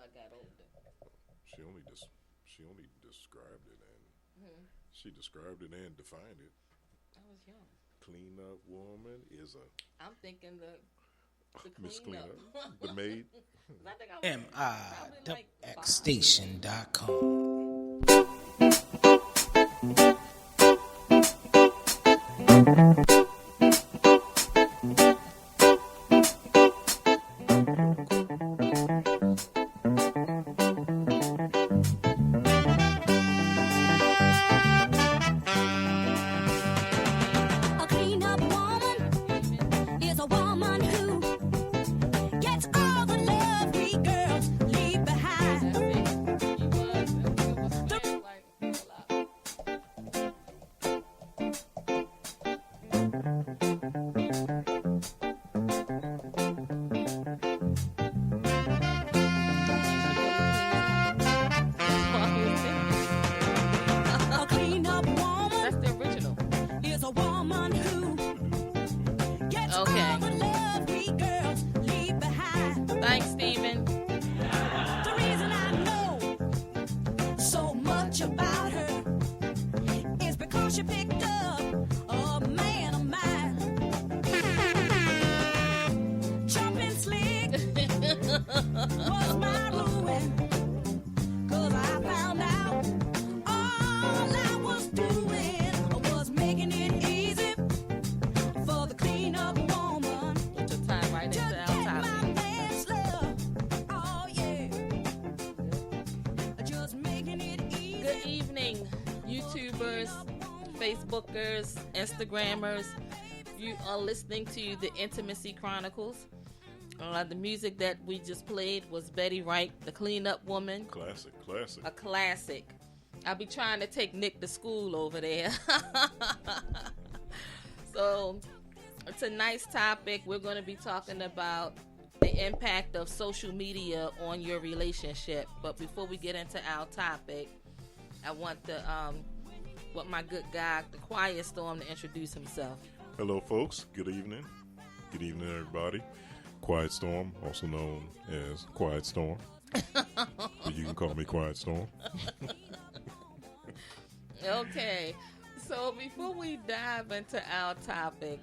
I got older. She only described it and Hmm. she described it and defined it. I was young. Clean up woman is a I'm thinking the Miss cleanup. Cleanup, the maid. 'Cause I think I was probably like 5. MIXStation.com. A clean up woman is a woman who gets all the love we girls leave behind. A clean up That's woman the original. is a woman who gets Okay. all the love we girls leave behind. Thanks, Steven. The reason I know so much about her is because she picked up a man of mine. Jumping slick was my ruin, 'cause I found out all I was doing was making it easy for the clean up woman To tie right to into our get my topic. man's love. Oh yeah, just making it easy. Good evening, YouTubers, Facebookers, Instagrammers. You are listening to the Intimacy Chronicles. The music that we just played was Betty Wright, the Cleanup Woman, Classic. a classic. I'll be trying to take Nick to school over there. So, tonight's topic, we're going to be talking about the impact of social media on your relationship. But before we get into our topic, I want my good guy, the Quiet Storm, to introduce himself. Hello, folks. Good evening. Good evening, everybody. Quiet Storm, also known as Quiet Storm. But you can call me Quiet Storm. Okay, so before we dive into our topic,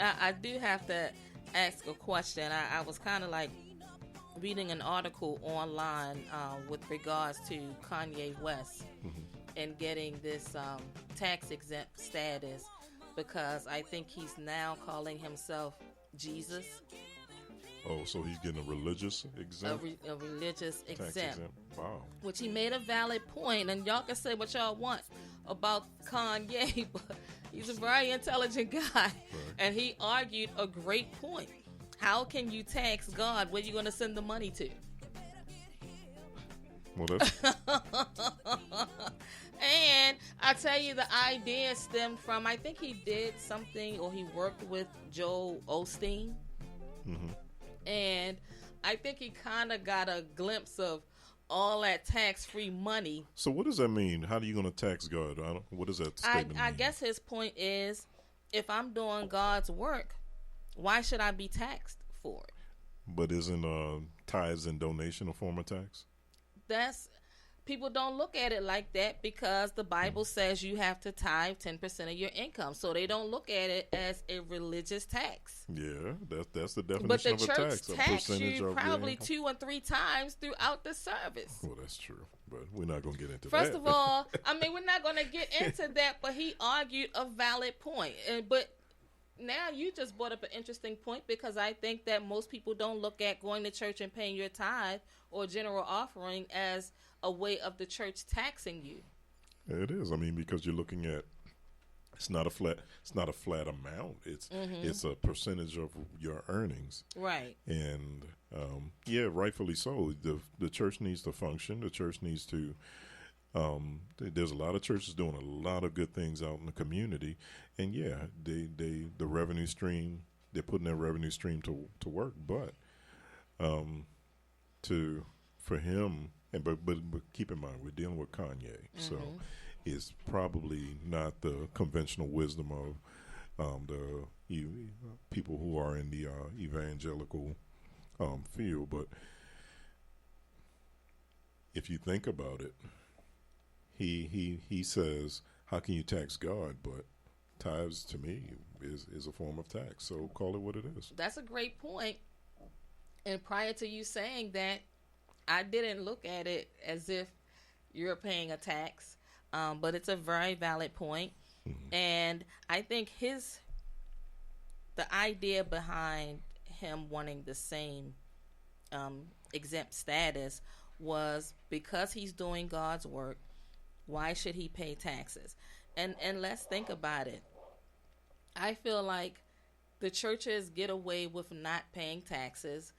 I do have to ask a question. I was kind of like reading an article online with regards to Kanye West and getting this tax exempt status, because I think he's now calling himself Jesus, Oh, so he's getting a religious exempt? a religious Tax exempt. Wow. Which he made a valid point, and y'all can say what y'all want about Kanye, but he's a very intelligent guy, and he argued a great point. How can you tax God? Where you going to send the money to? Well, that's And I tell you, the idea stemmed from, I think he did something, or he worked with Joel Osteen, and I think he kind of got a glimpse of all that tax-free money. so. What does that mean? How are you going to tax God? What does that statement I mean? guess his point is, if I'm doing God's work, why should I be taxed for it? But isn't tithes and donation a form of tax? That's People don't look at it like that, because the Bible says you have to tithe 10% of your income. So they don't look at it as a religious tax. Yeah, that's the definition But the of a church tax. A tax percentage you of probably your income. 2 or 3 times throughout the service. Well, that's true, but we're not going to get into First that. of all, I mean, we're not going to get into that, but he argued a valid point. But now you just brought up an interesting point, because I think that most people don't look at going to church and paying your tithe or general offering as a way of the church taxing you. It is. I mean, because you're looking at it's not a flat amount. It's a percentage of your earnings. Right. And yeah, rightfully so. The church needs to function. The church needs to. There's a lot of churches doing a lot of good things out in the community, and yeah, the revenue stream, they're putting their revenue stream to work. But for him, and but keep in mind, we're dealing with Kanye, so it's probably not the conventional wisdom of the people who are in the evangelical field. But if you think about it, he says, how can you tax God? But tithes to me is a form of tax. So call it what it is. That's a great point. And prior to you saying that, I didn't look at it as if you're paying a tax, but it's a very valid point. Mm-hmm. And I think the idea behind him wanting the same exempt status was because he's doing God's work. Why should he pay taxes? And let's think about it. I feel like the churches get away with not paying taxes.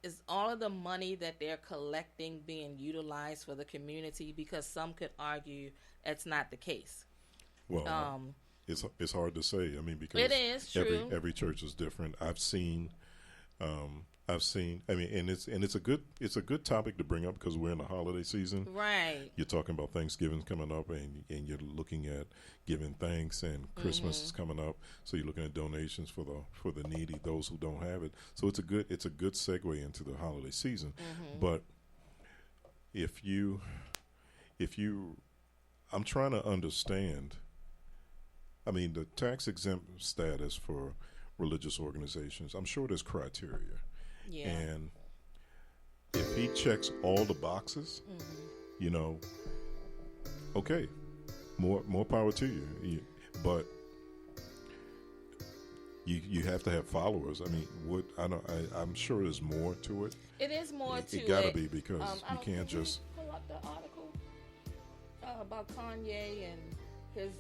Is all of the money that they're collecting being utilized for the community? Because some could argue it's not the case. Well, it's hard to say. I mean, because it is true. Every church is different. I've seen. I mean, and it's a good topic to bring up because we're in the holiday season. Right. You're talking about Thanksgiving coming up, and you're looking at giving thanks, and Christmas is coming up. So you're looking at donations for the needy, those who don't have it. So it's a good segue into the holiday season. But if you, I'm trying to understand. I mean, the tax exempt status for religious organizations, I'm sure there's criteria. Yeah. And if he checks all the boxes, okay, more power to you. But you have to have followers. I mean, I'm sure there's more to it. It is more to it. It gotta be because you can't just pull up the article about Kanye and his.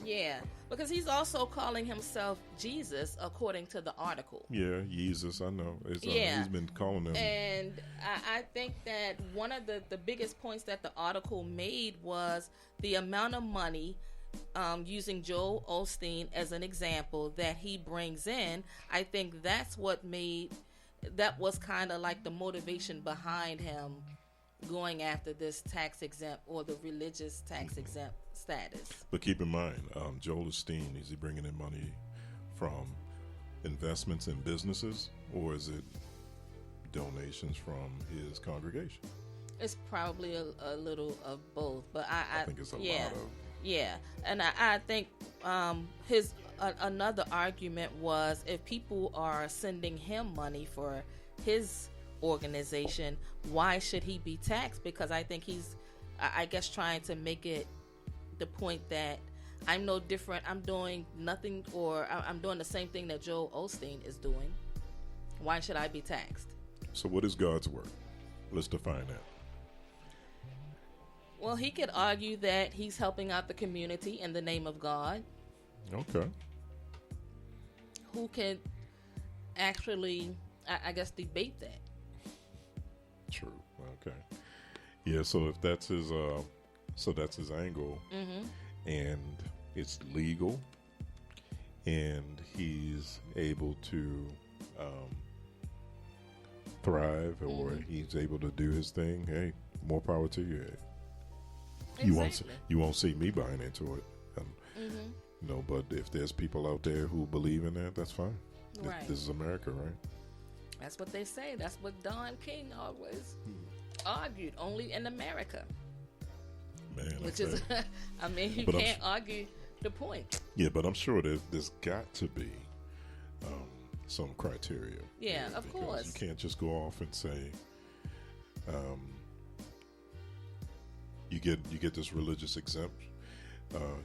Yeah, because he's also calling himself Jesus, according to the article. Yeah, Jesus, I know. He's been calling him. And I think that one of the biggest points that the article made was the amount of money, using Joel Osteen as an example, that he brings in. I think that was kind of like the motivation behind him going after this tax exempt or the religious tax exempt status. But keep in mind, Joel Osteen, is he bringing in money from investments in businesses, or is it donations from his congregation? It's probably a little of both, but I think it's a lot of. Yeah, and I think his another argument was if people are sending him money for his organization, why should he be taxed? Because I think he's, I guess, trying to make it the point that I'm no different. I'm doing nothing, or I'm doing the same thing that Joel Osteen is doing. Why should I be taxed? So what is God's work? Let's define that. Well, he could argue that he's helping out the community in the name of God. Okay. Who can actually, I guess, debate that? True. Okay. Yeah. So if that's his, that's his angle, and it's legal, and he's able to thrive, or he's able to do his thing. Hey, more power to you. Exactly. You won't see me buying into it. But if there's people out there who believe in that, that's fine. Right. This is America, right? That's what they say. That's what Don King always argued. Only in America. Man, which is, I mean, you can't argue the point. Yeah, but I'm sure there's got to be some criteria. Yeah, of course. You can't just go off and say, you get this religious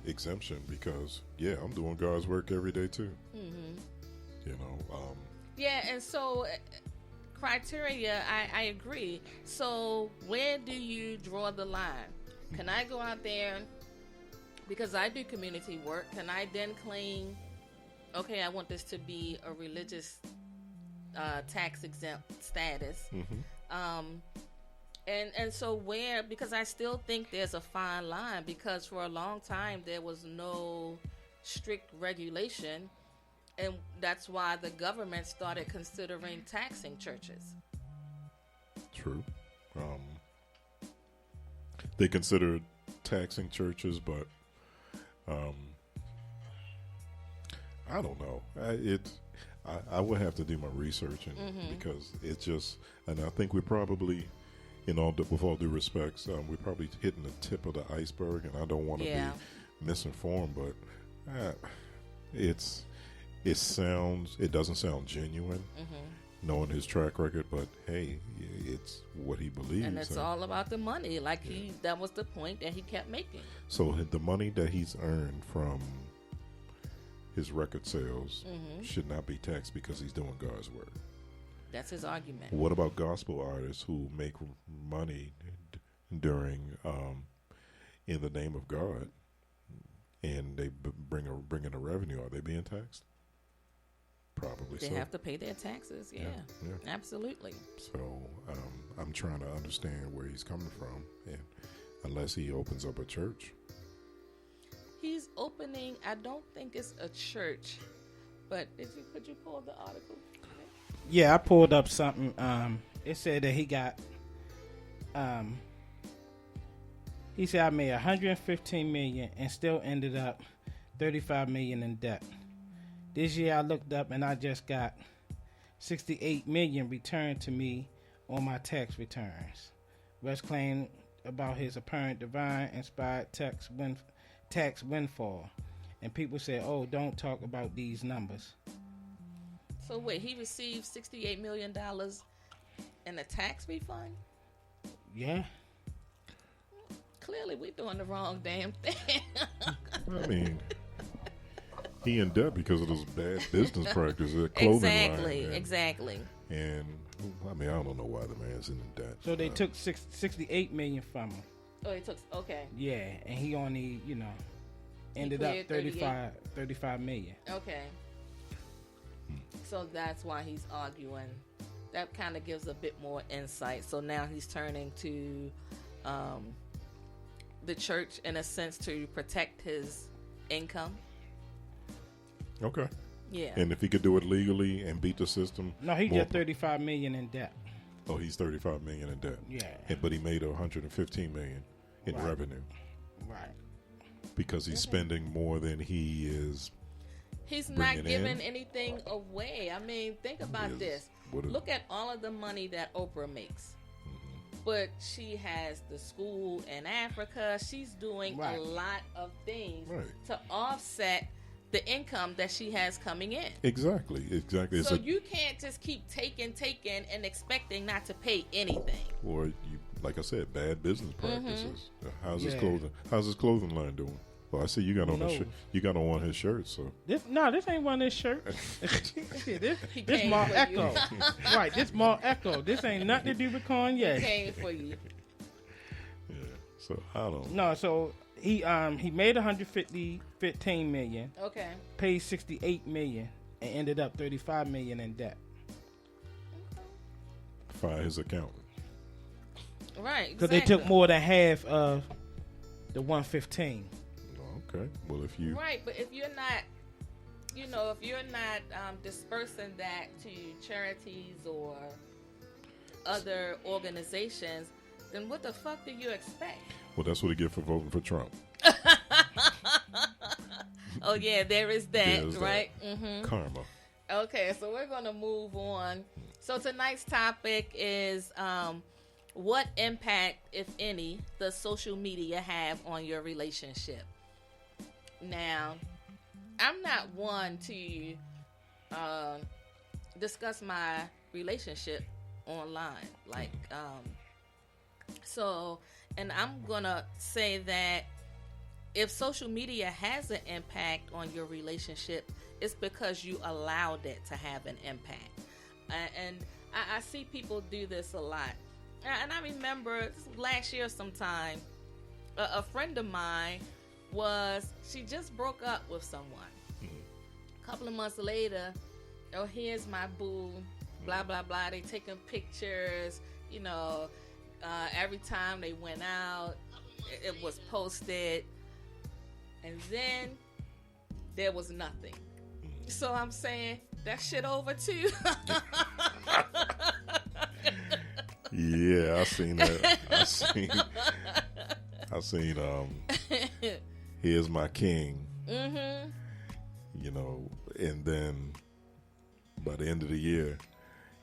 exemption because I'm doing God's work every day too. Yeah, and so criteria, I agree. So where do you draw the line? Can I go out there, because I do community work, can I then claim, okay, I want this to be a religious tax exempt status? And so where, because I still think there's a fine line, because for a long time there was no strict regulation, and that's why the government started considering taxing churches. True. They considered taxing churches, but I don't know. I would have to do my research, because it's just, and I think we're probably with all due respects, we're probably hitting the tip of the iceberg, and I don't want to be misinformed, but it doesn't sound genuine, knowing his track record. But hey, it's what he believes, and it's all about the money. That was the point that he kept making. So the money that he's earned from his record sales should not be taxed because he's doing God's work. That's his argument. What about gospel artists who make money during in the name of God, and they bring in a revenue? Are they being taxed? Probably. They have to pay their taxes. Yeah. Absolutely. So I'm trying to understand where he's coming from, and unless he opens up a church. He's opening. I don't think it's a church, but could you pull the article? Yeah, I pulled up something. It said that he got. He said I made $115 million and still ended up $35 million in debt. This year I looked up and I just got $68 million returned to me on my tax returns. West claimed about his apparent divine inspired tax windfall, and people said, "Oh, don't talk about these numbers." So wait, he received $68 million in a tax refund? Yeah. Clearly, we're doing the wrong damn thing. I mean, he in debt because of those bad business practices at clothing line. Exactly. And I mean, I don't know why the man's in debt. So they took $68 million from him. Oh, he took, okay. Yeah, and he only, ended up $35 million. Okay. So that's why he's arguing. That kind of gives a bit more insight. So now he's turning to the church in a sense to protect his income. Okay. Yeah. And if he could do it legally and beat the system. No, he got $35 million in debt. Oh, he's $35 million in debt. Yeah. But he made $115 million in revenue. Right. Because he's spending more than he is. He's not giving anything away. I mean, think about this. Look at all of the money that Oprah makes. But she has the school in Africa. She's doing a lot of things to offset the income that she has coming in. Exactly. So you can't just keep taking and expecting not to pay anything. Or, like I said, bad business practices. How's his clothing line doing? Well, I see you got on you got on one of his shirts. So this ain't one of his shirts. this Mar Echo, right? This Mar Echo. This ain't nothing to do with Kanye. He came for you. Yeah. So I don't. No. So he made $15 million. Okay. Paid $68 million and ended up $35 million in debt. Fire his accountant. Right. Because they took more than half of the 115. Okay. Well, if you but if you're not, dispersing that to charities or other organizations, then what the fuck do you expect? Well, that's what he get for voting for Trump. Oh yeah, there is that, right? Karma. Okay, so we're gonna move on. So tonight's topic is what impact, if any, does social media have on your relationship? Now, I'm not one to discuss my relationship online. And I'm going to say that if social media has an impact on your relationship, it's because you allowed it to have an impact. And I see people do this a lot. And I remember last year sometime, a friend of mine she just broke up with someone. A couple of months later, oh, here's my boo, blah, blah, blah. They taking pictures, every time they went out, it was posted. And then there was nothing. So I'm saying, that shit over too. Yeah, I seen that. I seen here's my king. And then by the end of the year,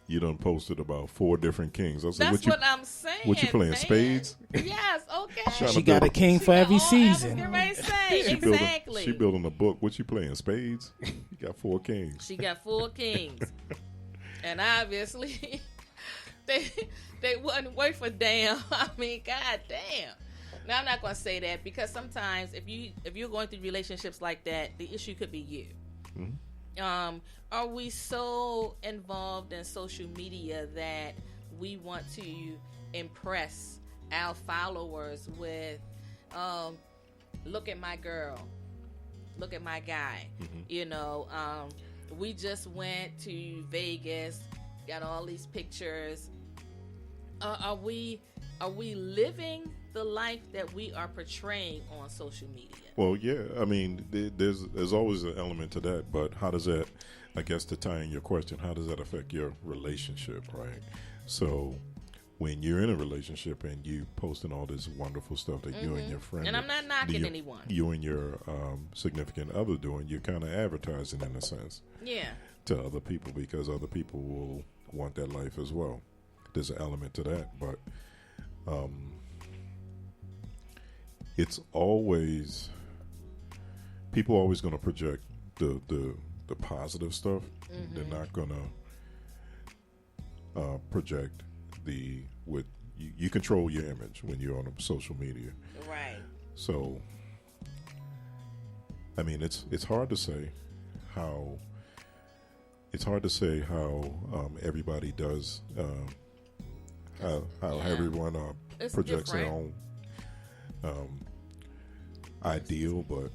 You done posted about 4 different kings. I said, That's what I'm saying. What you playing, man. spades? Yes, okay. Trying She to got build a king for every season. Exactly. She building a book. What you playing, spades? You got 4 kings. She got 4 kings. And obviously, they wouldn't wait for damn. I mean, god damn. Now, I'm not going to say that because sometimes if you're going through relationships like that, the issue could be you. Mm-hmm. Are we so involved in social media that we want to impress our followers with, look at my girl, look at my guy? Mm-hmm. You know, we just went to Vegas, got all these pictures. Are we living the life that we are portraying on social media? Well, yeah. I mean, there's always an element to that, but how does that? I guess to tie in your question, how does that affect your relationship, right? So when you're in a relationship and you posting all this wonderful stuff that you and your friend, and I'm not knocking anyone, you and your significant other doing, you're kind of advertising in a sense, yeah, to other people because other people will want that life as well. There's an element to that, but it's always people always going to project the positive stuff. Mm-hmm. They're not going to project you control your image when you're on social media, right? So, I mean, it's hard to say how everybody does how everyone projects different. Their own ideal, but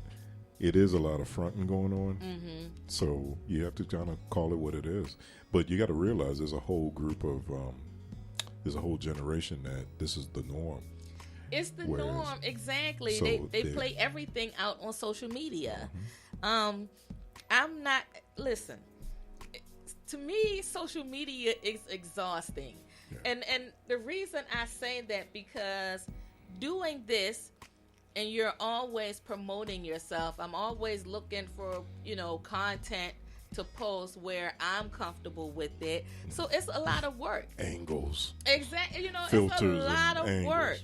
it is a lot of fronting going on. Mm-hmm. So you have to kind of call it what it is. But you got to realize there's a whole group of there's a whole generation that this is the norm. It's the norm, exactly. So they play everything out on social media. Mm-hmm. I'm not. Listen, to me, social media is exhausting. Yeah. And the reason I say that because doing this and you're always promoting yourself, I'm always looking for, content to post where I'm comfortable with it. So it's a lot of work. Angles. Exactly. Filters, it's a lot of angles, work.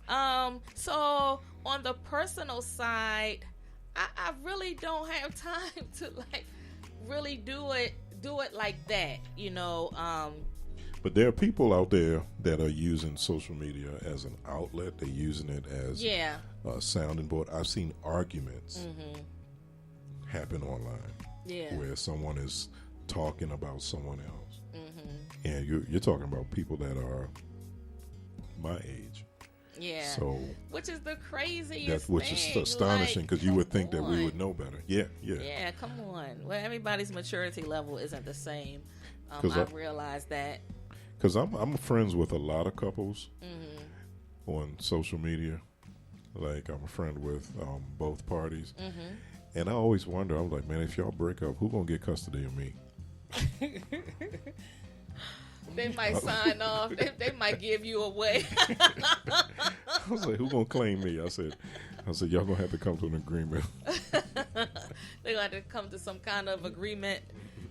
Yeah. So on the personal side, I really don't have time to really do it like that, But there are people out there that are using social media as an outlet. They're using it as a sounding board. I've seen arguments happen online where someone is talking about someone else. Mm-hmm. And you're talking about people that are my age. Yeah. So, which is the craziest which is astonishing because you would think that we would know better. Yeah. Yeah, come on. Well, everybody's maturity level isn't the same. I realized that. Because I'm friends with a lot of couples on social media. Like, I'm a friend with both parties. Mm-hmm. And I always wonder, I'm like, man, if y'all break up, who going to get custody of me? They might sign off. They might give you away. I was like, who going to claim me? I said, y'all going to have to come to an agreement. They're going to come to some kind of agreement.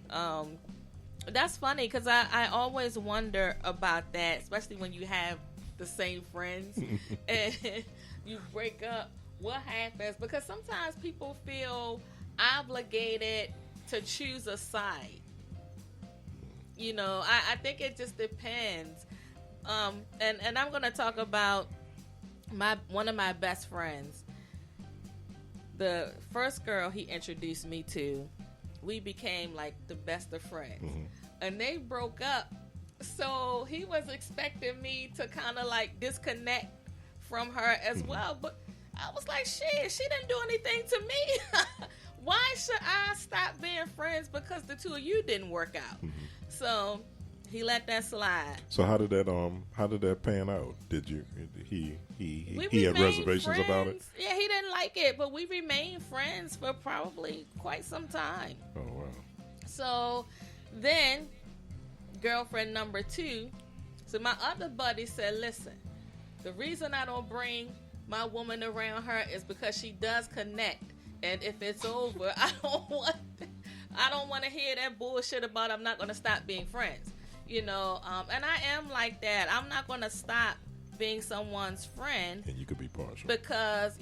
That's funny because I always wonder about that, especially when you have the same friends and you break up. What happens? Because sometimes people feel obligated to choose a side. I think it just depends. And I'm going to talk about one of my best friends. The first girl he introduced me to, we became like the best of friends. Mm-hmm. And they broke up. So he was expecting me to kind of like disconnect from her as well. But I was like, shit, she didn't do anything to me. Why should I stop being friends because the two of you didn't work out? Mm-hmm. So he let that slide. So how did that pan out? Did you he had reservations friends. About it? Yeah, he didn't like it, but we remained friends for probably quite some time. Oh wow. So then girlfriend number 2, so my other buddy said, listen, the reason I don't bring my woman around her is because she does connect, and if it's over, I don't want to hear that bullshit about I'm not going to stop being friends. And I am like that. I'm not going to stop being someone's friend. And you could be partial. Because,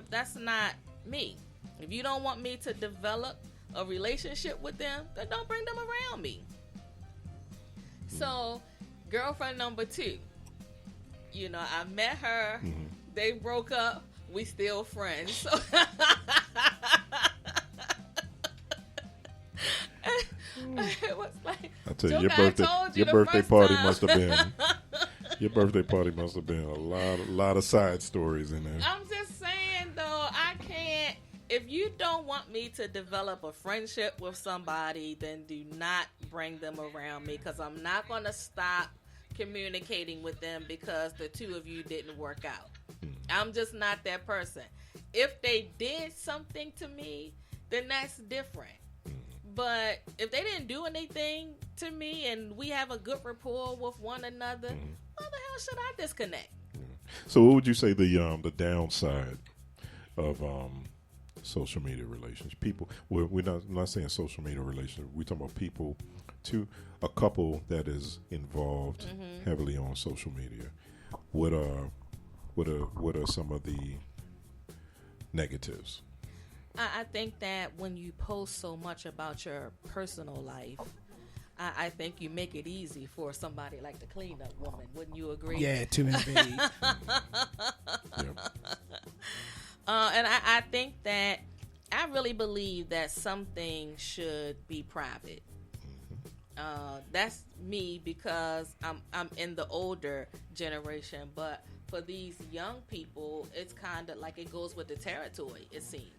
that's not me. If you don't want me to develop a relationship with them, then don't bring them around me. So, girlfriend number 2, I met her, they broke up, we still friends. So it was like, I tell you, your birthday party must have been your birthday party must have been a lot of side stories in there. I'm just saying though, I can't. If you don't want me to develop a friendship with somebody, then do not bring them around me, because I'm not going to stop communicating with them because the two of you didn't work out. I'm just not that person. If they did something to me, then that's different. But if they didn't do anything to me and we have a good rapport with one another, why the hell should I disconnect? So what would you say the downside of social media relations? People, we're not saying social media relations. We're talking about people, a couple that is involved heavily on social media. What are some of the negatives? I think that when you post so much about your personal life, I think you make it easy for somebody like the cleanup woman. Wouldn't you agree? Yeah, to invade. And I think that I really believe that some things should be private. That's me, because I'm in the older generation, but for these young people, it's kind of like it goes with the territory, it seems.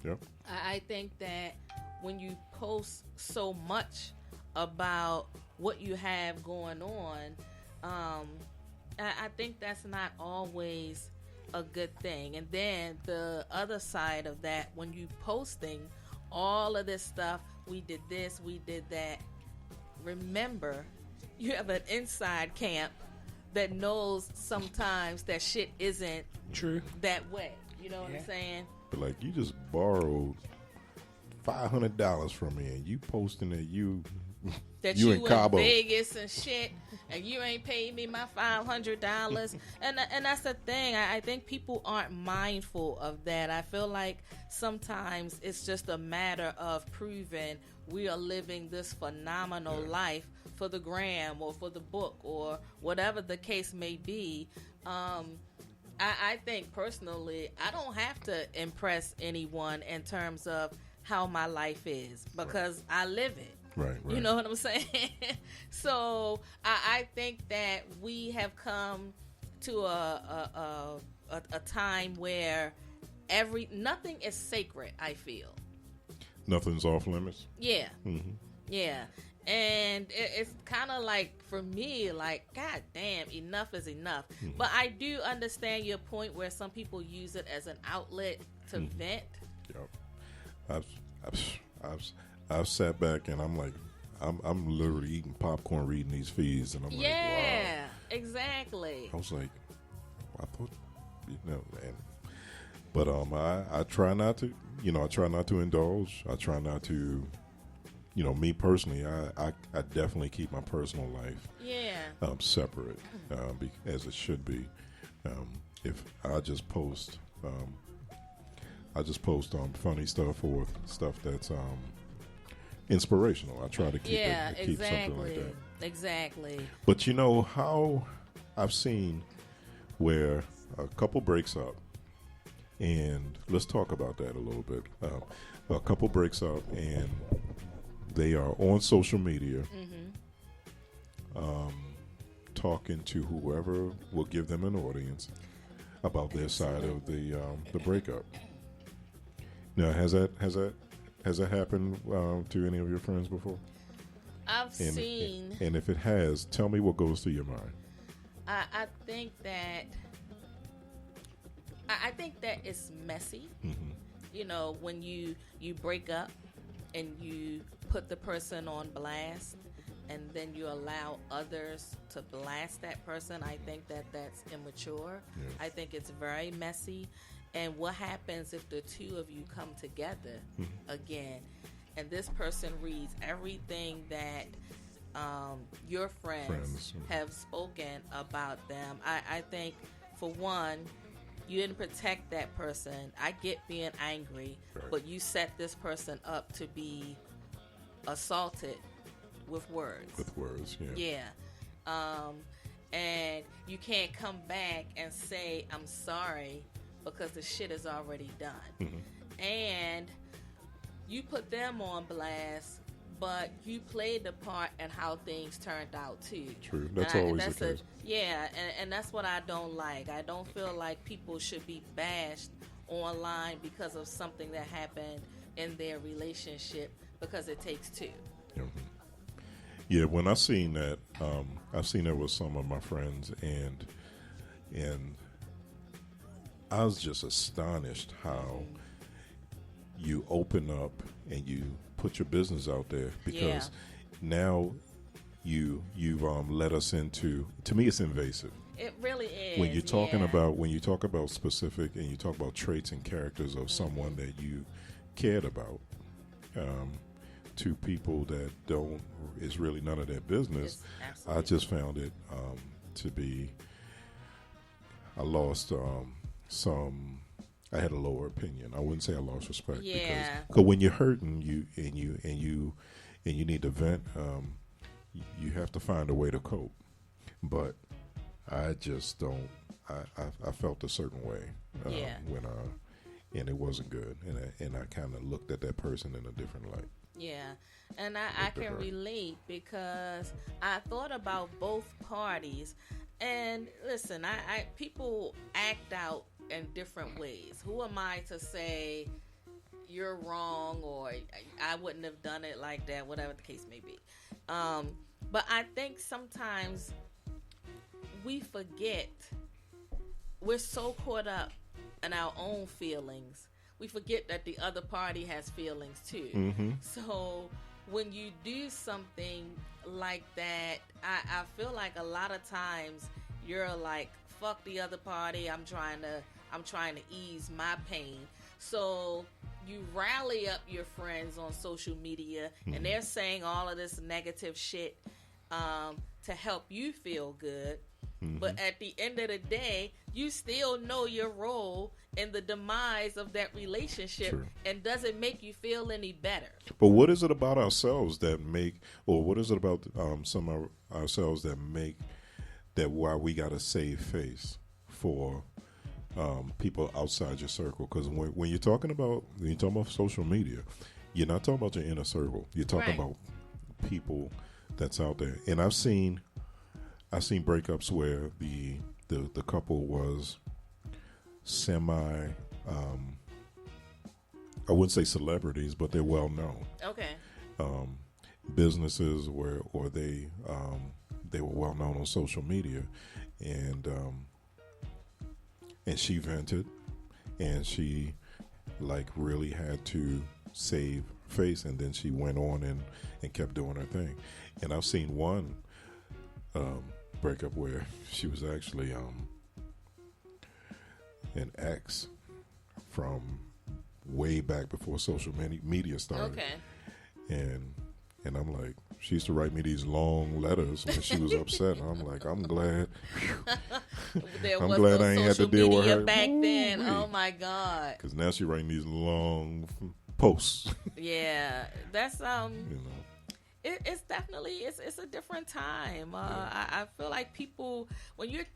Yep. I think that when you post so much about what you have going on, I think that's not always a good thing. And then the other side of that, when you posting all of this stuff, we did this, we did that, remember, you have an inside camp that knows sometimes that shit isn't true that way. You know what I'm saying? But like, you just borrowed $500 from me, and you posting that you in Cabo, Vegas and shit, and you ain't paid me my $500. and that's the thing. I think people aren't mindful of that. I feel like sometimes it's just a matter of proving we are living this phenomenal life for the gram or for the book or whatever the case may be. I think personally, I don't have to impress anyone in terms of how my life is, because I live it. Right. You know what I'm saying? So I think that we have come to a time where nothing is sacred, I feel. Nothing's off limits? Yeah. Yeah. And it's kind of like, for me, like, God damn, enough is enough. But I do understand your point where some people use it as an outlet to vent. Yep. I've sat back and I'm like, I'm literally eating popcorn reading these feeds, and I'm like, wow. Yeah, exactly. I was like, I thought, man. But I try not to, I try not to indulge. I try not to, me personally, I definitely keep my personal life separate, as it should be. If I just post, funny stuff or stuff that's inspirational. I try to keep keep something like that. Exactly. But how I've seen where a couple breaks up, and let's talk about that a little bit. A couple breaks up and they are on social media, talking to whoever will give them an audience about their side of the breakup. Now, has that happened to any of your friends before? I've seen. And if it has, tell me what goes through your mind. I think that it's messy. When you break up and you put the person on blast, and then you allow others to blast that person, I think that that's immature. Yes. I think it's very messy. And what happens if the two of you come together again, and this person reads everything that your friends have spoken about them. I think, for one, you didn't protect that person. I get being angry, Right. but you set this person up to be assaulted with words. With words, yeah. Yeah. And you can't come back and say, I'm sorry, because the shit is already done. Mm-hmm. And you put them on blast, but you played the part in how things turned out too. True. That's And always the case. Yeah, and that's what I don't like. I don't feel like people should be bashed online because of something that happened in their relationship, because it takes two. Mhm. Yeah, when I seen that, I've seen that with some of my friends, and I was just astonished how you open up and you put your business out there, because now you've let us into. To me, it's invasive. It really is. When you're talking about, when you talk about specific and you talk about traits and characters of someone that you cared about, to people that don't, is really none of their business. I just found it to be, I lost some. I had a lower opinion. I wouldn't say I lost respect, because when you're hurting, you need to vent. You have to find a way to cope. But I just don't. I felt a certain way when and it wasn't good, and I kind of looked at that person in a different light. Yeah, and I can relate, because I thought about both parties. And listen, I people act out in different ways. Who am I to say you're wrong, or I wouldn't have done it like that, whatever the case may be. But I think sometimes we forget, we're so caught up in our own feelings, we forget that the other party has feelings too. Mm-hmm. So when you do something like that, I feel like a lot of times you're like, fuck the other party, I'm trying to ease my pain. So you rally up your friends on social media, and they're saying all of this negative shit to help you feel good. But at the end of the day, you still know your role in the demise of that relationship. True. And doesn't make you feel any better. But what is it about ourselves that make, or what is it about some of ourselves that make that why we got to save face for people outside your circle? Because when you're talking about social media, you're not talking about your inner circle. You're talking about people that's out there. And I've seen breakups where the couple was semi, I wouldn't say celebrities, but they're well known. Okay. Businesses or they were well known on social media, and she vented, and she like really had to save face, and then she went on and kept doing her thing. And I've seen one breakup where she was actually an ex from way back before social media started. Okay. And I'm like, she used to write me these long letters when she was upset. And I'm like, I'm glad. I'm glad I ain't had to deal with her back then. Oh my God. Because now she's writing these long posts. Yeah, that's You know. It's definitely it's a different time. I feel like people, when you're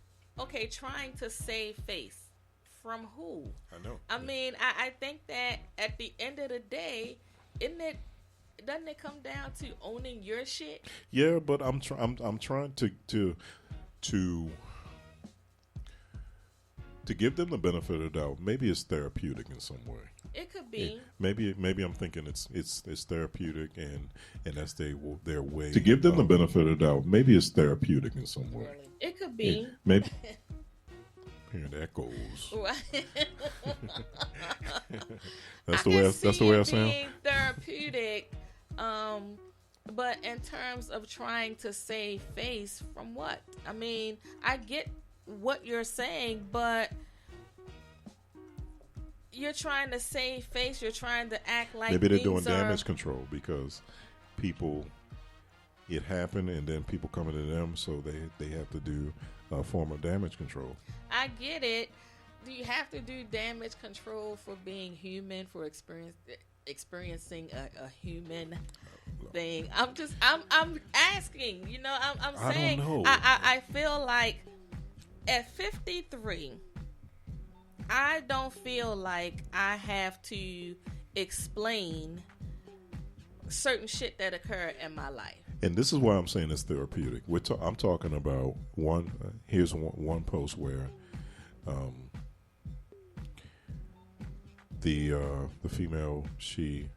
trying to save face from who? I know. I mean, I think that at the end of the day, doesn't it come down to owning your shit? Yeah, but I'm trying to give them the benefit of the doubt. Maybe it's therapeutic in some way. It could be. Maybe I'm thinking it's therapeutic and that's their way. To give them the benefit of the doubt. Maybe it's therapeutic in some way. It could be. Maybe. Hearing echoes. Right. That's the way I sound. Being therapeutic, but in terms of trying to save face from what? I mean, I get what you're saying, but you're trying to save face. You're trying to act like maybe they're doing damage control because people it happened, and then people coming to them, so they have to do a form of damage control. I get it. Do you have to do damage control for being human, for experiencing a human thing? I'm asking. You know, I'm saying. I don't know. I feel like at 53, I don't feel like I have to explain certain shit that occurred in my life. And this is why I'm saying it's therapeutic. I'm talking about one. Here's one post where the female, she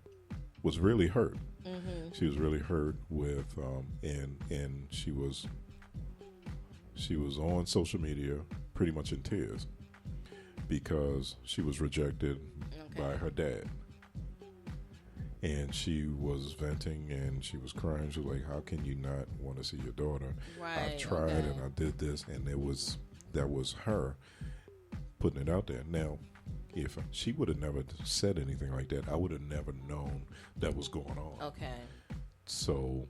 was really hurt. Mm-hmm. She was really hurt with and she was on social media pretty much in tears because she was rejected by her dad. And she was venting and she was crying. She was like, how can you not want to see your daughter? Right, I tried and I did this. And that was her putting it out there. Now, if she would have never said anything like that, I would have never known that was going on. Okay. So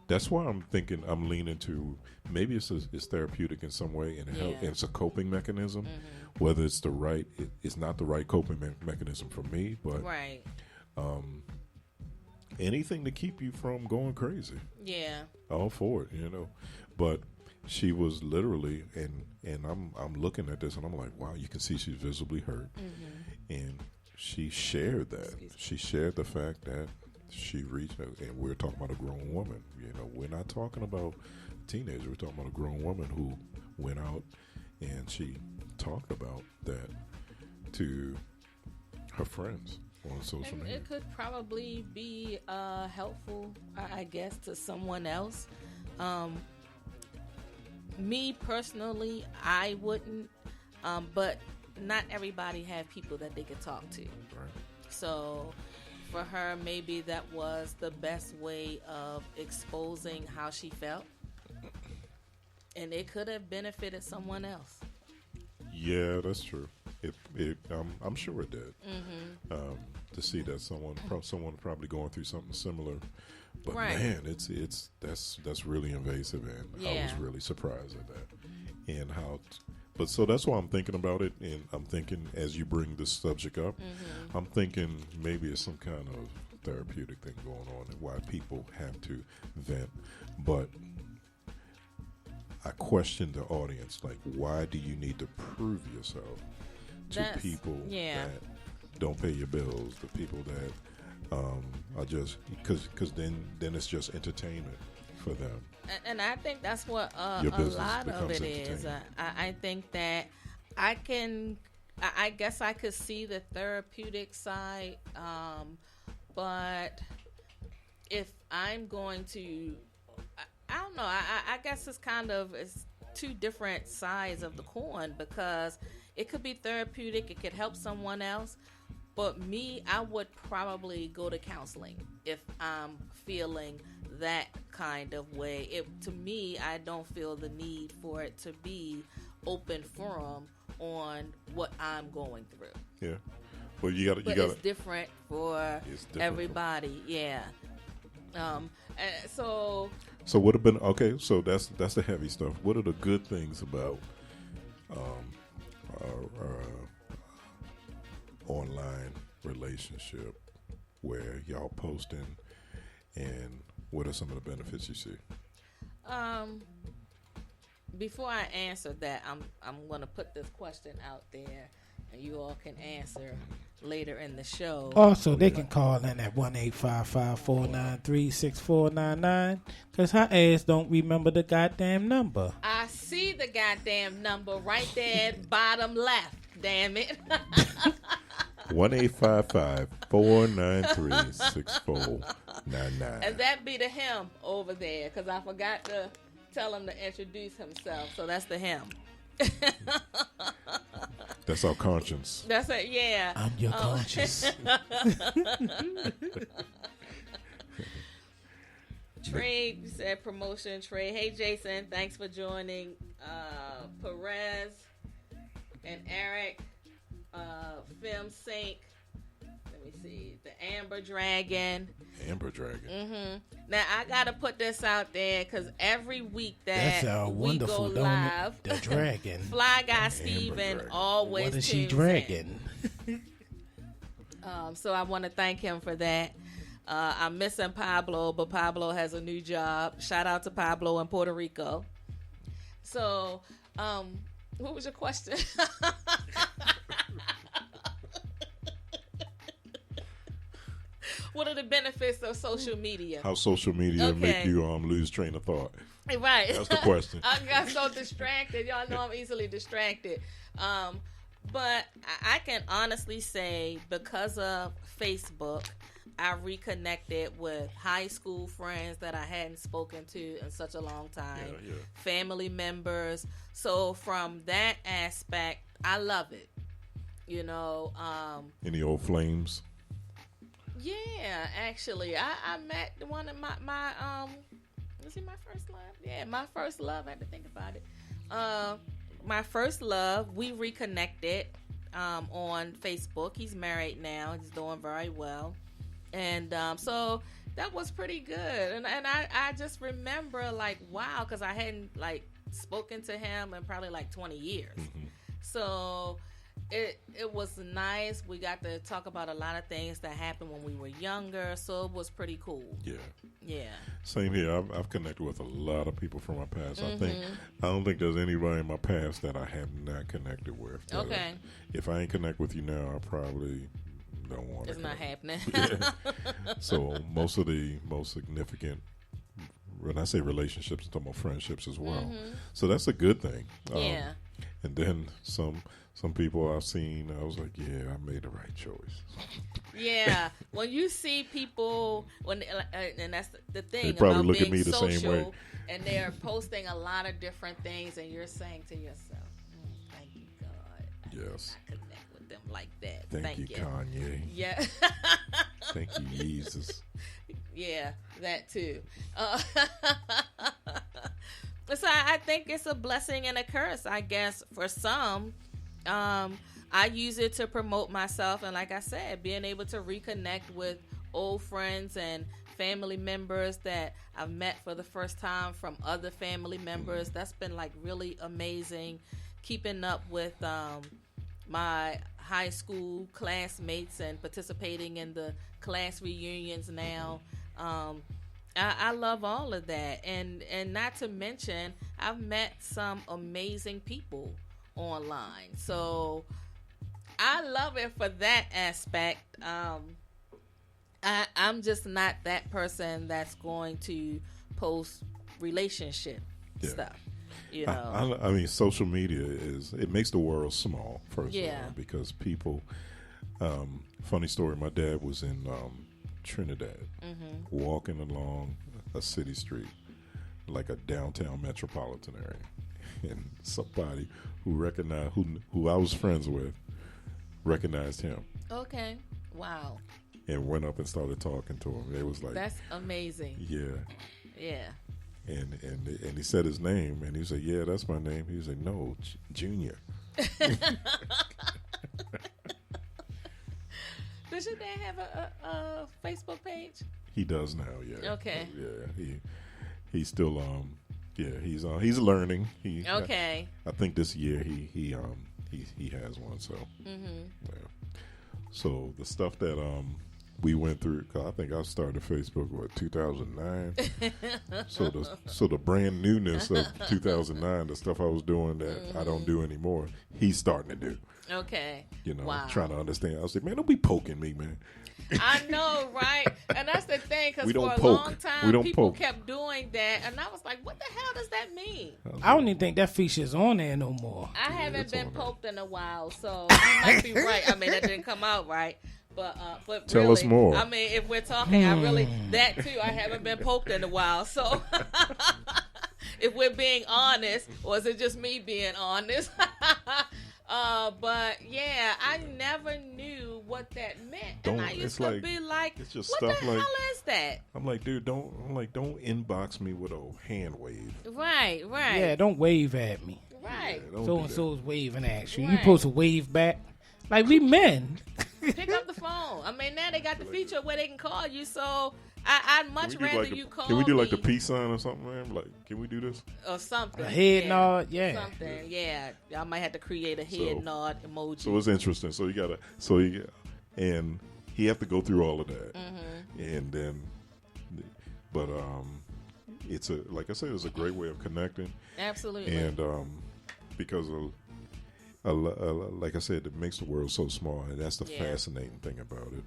that's why I'm thinking, I'm leaning to maybe it's therapeutic in some way, and it's a coping mechanism. Mm-hmm. Whether it's it's not the right coping mechanism for me, but right. Anything to keep you from going crazy. Yeah. All for it, you know. But she was literally, and I'm looking at this and I'm like, wow, you can see she's visibly hurt. Mm-hmm. And she shared that. She shared the fact that she reached, and we're talking about a grown woman. You know, we're not talking about a teenager. We're talking about a grown woman who went out and she talked about that to her friends on social media. It could probably be helpful, I guess, to someone else. Me personally, I wouldn't, but not everybody have people that they could talk to. Right. So for her, maybe that was the best way of exposing how she felt, and it could have benefited someone else. Yeah, that's true. I'm sure it did. Mm-hmm. To see that someone probably going through something similar, but right. Man, that's really invasive, and I was really surprised at that, and how. But so that's why I'm thinking about it, and I'm thinking as you bring this subject up, mm-hmm. I'm thinking maybe it's some kind of therapeutic thing going on, and why people have to vent, but. I question the audience, like, why do you need to prove yourself to people that don't pay your bills, the people that are just, because then it's just entertainment for them. And I think that's what a lot of it is. I think that I guess I could see the therapeutic side, but if I'm going to, I don't know. I guess it's two different sides of the coin, because it could be therapeutic. It could help someone else. But me, I would probably go to counseling if I'm feeling that kind of way. To me, I don't feel the need for it to be open forum on what I'm going through. Yeah. Well, you got to. It's different for everybody. Yeah. So what have been okay? So that's the heavy stuff. What are the good things about our online relationship where y'all posting, and what are some of the benefits you see? Before I answer that, I'm going to put this question out there, and you all can answer later in the show. Also, they can call in at 1-855-493-6499, because her ass don't remember the goddamn number. I see the goddamn number right there at bottom left, damn it. 1-855-493-6499. And that be the him over there, because I forgot to tell him to introduce himself. So that's the him. That's our conscience. That's it, yeah. I'm your conscience. Trey said promotion. Trey, hey Jason, thanks for joining. Perez and Eric, Film Sync. Let me see, the Amber Dragon. Amber Dragon. Now I gotta put this out there because every week That that sounds we go wonderful, don't live, it? The dragon. Fly Guy Steven Dragon. always What is she tunes in. dragging? So I want to thank him for that. I'm missing Pablo, but Pablo has a new job. Shout out to Pablo in Puerto Rico. So, what was your question? What are the benefits of social media? How social media Okay. make you lose train of thought? Right. That's the question. I got so distracted. Y'all know I'm easily distracted. But I can honestly say because of Facebook, I reconnected with high school friends that I hadn't spoken to in such a long time, Yeah. family members. So from that aspect, I love it. You know, Any old flames? yeah, actually, I met one of my was he my first love? Yeah, my first love. I had to think about it. My first love, we reconnected on Facebook. He's married now. He's doing very well. And so that was pretty good. And I just remember, like, wow, because I hadn't, like, spoken to him in probably, like, 20 years. So it was nice. We got to talk about a lot of things that happened when we were younger. So it was pretty cool. Yeah. Yeah. Same here. I've connected with a lot of people from my past. I don't think there's anybody in my past that I have not connected with. Okay. If I ain't connect with you now, I probably don't want to. It's not happening. Yeah. So most of the most significant, when I say relationships, I'm talking about friendships as well. So that's a good thing. Yeah. And then some people I've seen, I was like, yeah, I made the right choice. Yeah, when you see people, and that's the thing, They probably about look at being me the same social, way. and they're posting a lot of different things, and you're saying to yourself, "Thank you, God, Yes. I connect with them like that." Thank you, Kanye. Yeah, Thank you, Jesus. yeah, that too. So I think it's a blessing and a curse, I guess, for some. I use it to promote myself, and like I said, being able to reconnect with old friends and family members that I've met for the first time from other family members. That's been like really amazing. Keeping up with my high school classmates and participating in the class reunions now. I love all of that, and not to mention I've met some amazing people online, so I love it for that aspect. I'm just not that person that's going to post relationship stuff, you know. I mean, social media it makes the world small, first of Yeah. all, because people, funny story, my dad was in Trinidad, walking along a city street, like a downtown metropolitan area, and somebody who recognized who I was friends with recognized him Okay, wow, and went up and started talking to him. It was like, that's amazing. yeah, Yeah. and he said his name, and he said, yeah, that's my name. He was like, no, Junior. Does your dad have a Facebook page? He does now, yeah. Okay. Yeah, he's still he's learning. Okay. I think this year he has one. So yeah. So the stuff that we went through, 'cause I think I started Facebook 2009. so the brand newness of 2009, the stuff I was doing that I don't do anymore, he's starting to do. Okay. You know, Wow. trying to understand. I was like, man, don't be poking me, man. I know, right? And that's the thing, because We for don't a poke. long We time, don't people poke. kept doing that, and I was like, what the hell does that mean? I don't even think that feature's on there no more. I haven't it's been on there. poked in a while, so you might be right. I mean, that didn't come out right. But Tell really, us more. I mean, if we're talking, I really, that too, I haven't been poked in a while. So if we're being honest, or is it just me being honest? But yeah, I never knew what that meant. Don't- And I used it's to like- be like, it's just what stuff the like- hell is that? I'm like, dude, don't inbox me with a hand wave. Right. Yeah, don't wave at me. Right. Yeah, don't So do and that. so's waving at you. You Right. supposed to wave back. Like, we men. Pick up the phone. I mean, now they got the feature where they can call you. So I'd much rather like you call. Can we do like me a peace sign or something, man? Like, can we do this? or something? A head nod, yeah. Something, yeah. Y'all might have to create a head nod emoji. So it's interesting. So and he have to go through all of that, and then, but it's like I said, it's a great way of connecting. Absolutely. And because like I said, it makes the world so small, and that's the fascinating thing about it.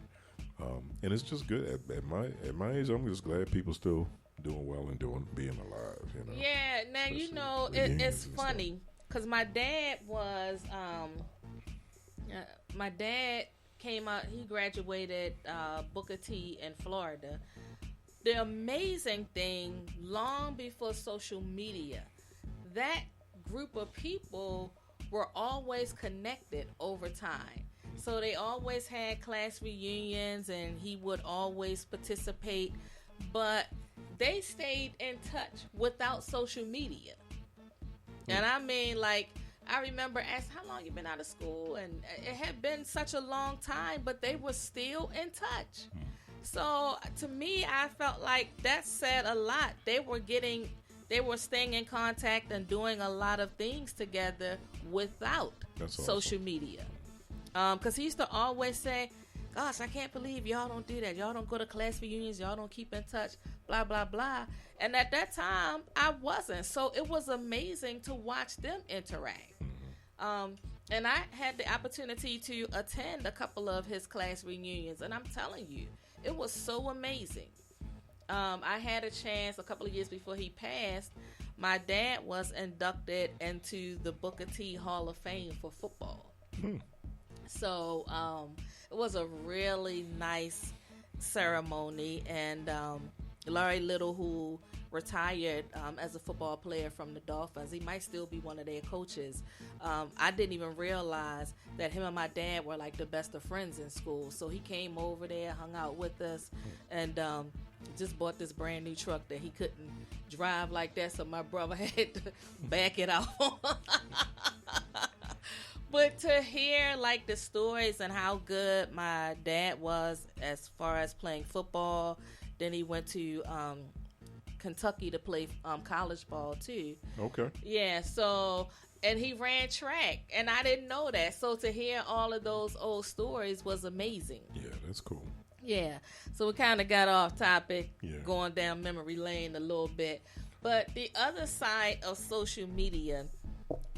And it's just good at my age. I'm just glad people still doing well and being alive. You know. Yeah. Now you know it's funny because my dad was my dad came out. He graduated Booker T in Florida. The amazing thing, long before social media, that group of people were always connected over time. So they always had class reunions and he would always participate, but they stayed in touch without social media. And I mean, like, I remember asking, how long you been out of school? And it had been such a long time, but they were still in touch. So to me, I felt like that said a lot. They were staying in contact and doing a lot of things together without social media. Because he used to always say, gosh, I can't believe y'all don't do that. Y'all don't go to class reunions. Y'all don't keep in touch, blah, blah, blah. And at that time, I wasn't. So it was amazing to watch them interact. And I had the opportunity to attend a couple of his class reunions. And I'm telling you, it was so amazing. I had a chance a couple of years before he passed. My dad was inducted into the Booker T Hall of Fame for football. So it was a really nice ceremony. And Larry Little, who retired as a football player from the Dolphins, he might still be one of their coaches. I didn't even realize that him and my dad were like the best of friends in school. So he came over there, hung out with us, and just bought this brand new truck that he couldn't drive like that, so my brother had to back it off. But to hear like the stories and how good my dad was as far as playing football, then he went to Kentucky to play college ball too. Okay. Yeah, so, and he ran track, and I didn't know that. So to hear all of those old stories was amazing. Yeah, that's cool. Yeah, so we kind of got off topic, going down memory lane a little bit. But the other side of social media,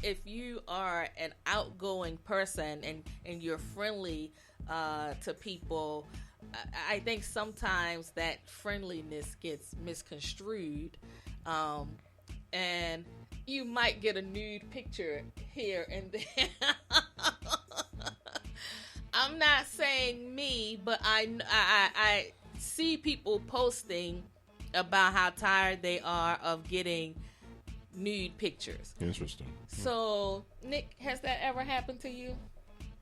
if you are an outgoing person and you're friendly to people, I think sometimes that friendliness gets misconstrued, and you might get a nude picture here and there. I'm not saying me, but I see people posting about how tired they are of getting nude pictures. Interesting. So, Nick, has that ever happened to you?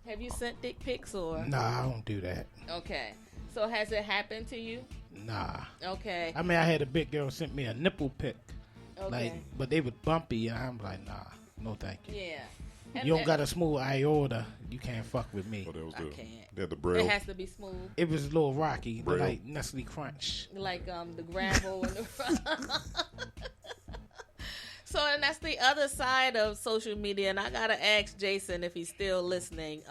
Have you sent dick pics or? Nah, I don't do that. Okay. So has it happened to you? Nah. Okay. I mean, I had a big girl sent me a nipple pic. Okay. Like, but they was bumpy, and I'm like, nah, no thank you. Yeah. And you don't got a smooth aorta, you can't fuck with me. Oh, that was I can't. They had the braille. It has to be smooth. It was a little rocky, Braille. like Nestle Crunch. Like the gravel in the front. So, and that's the other side of social media. And I got to ask Jason if he's still listening.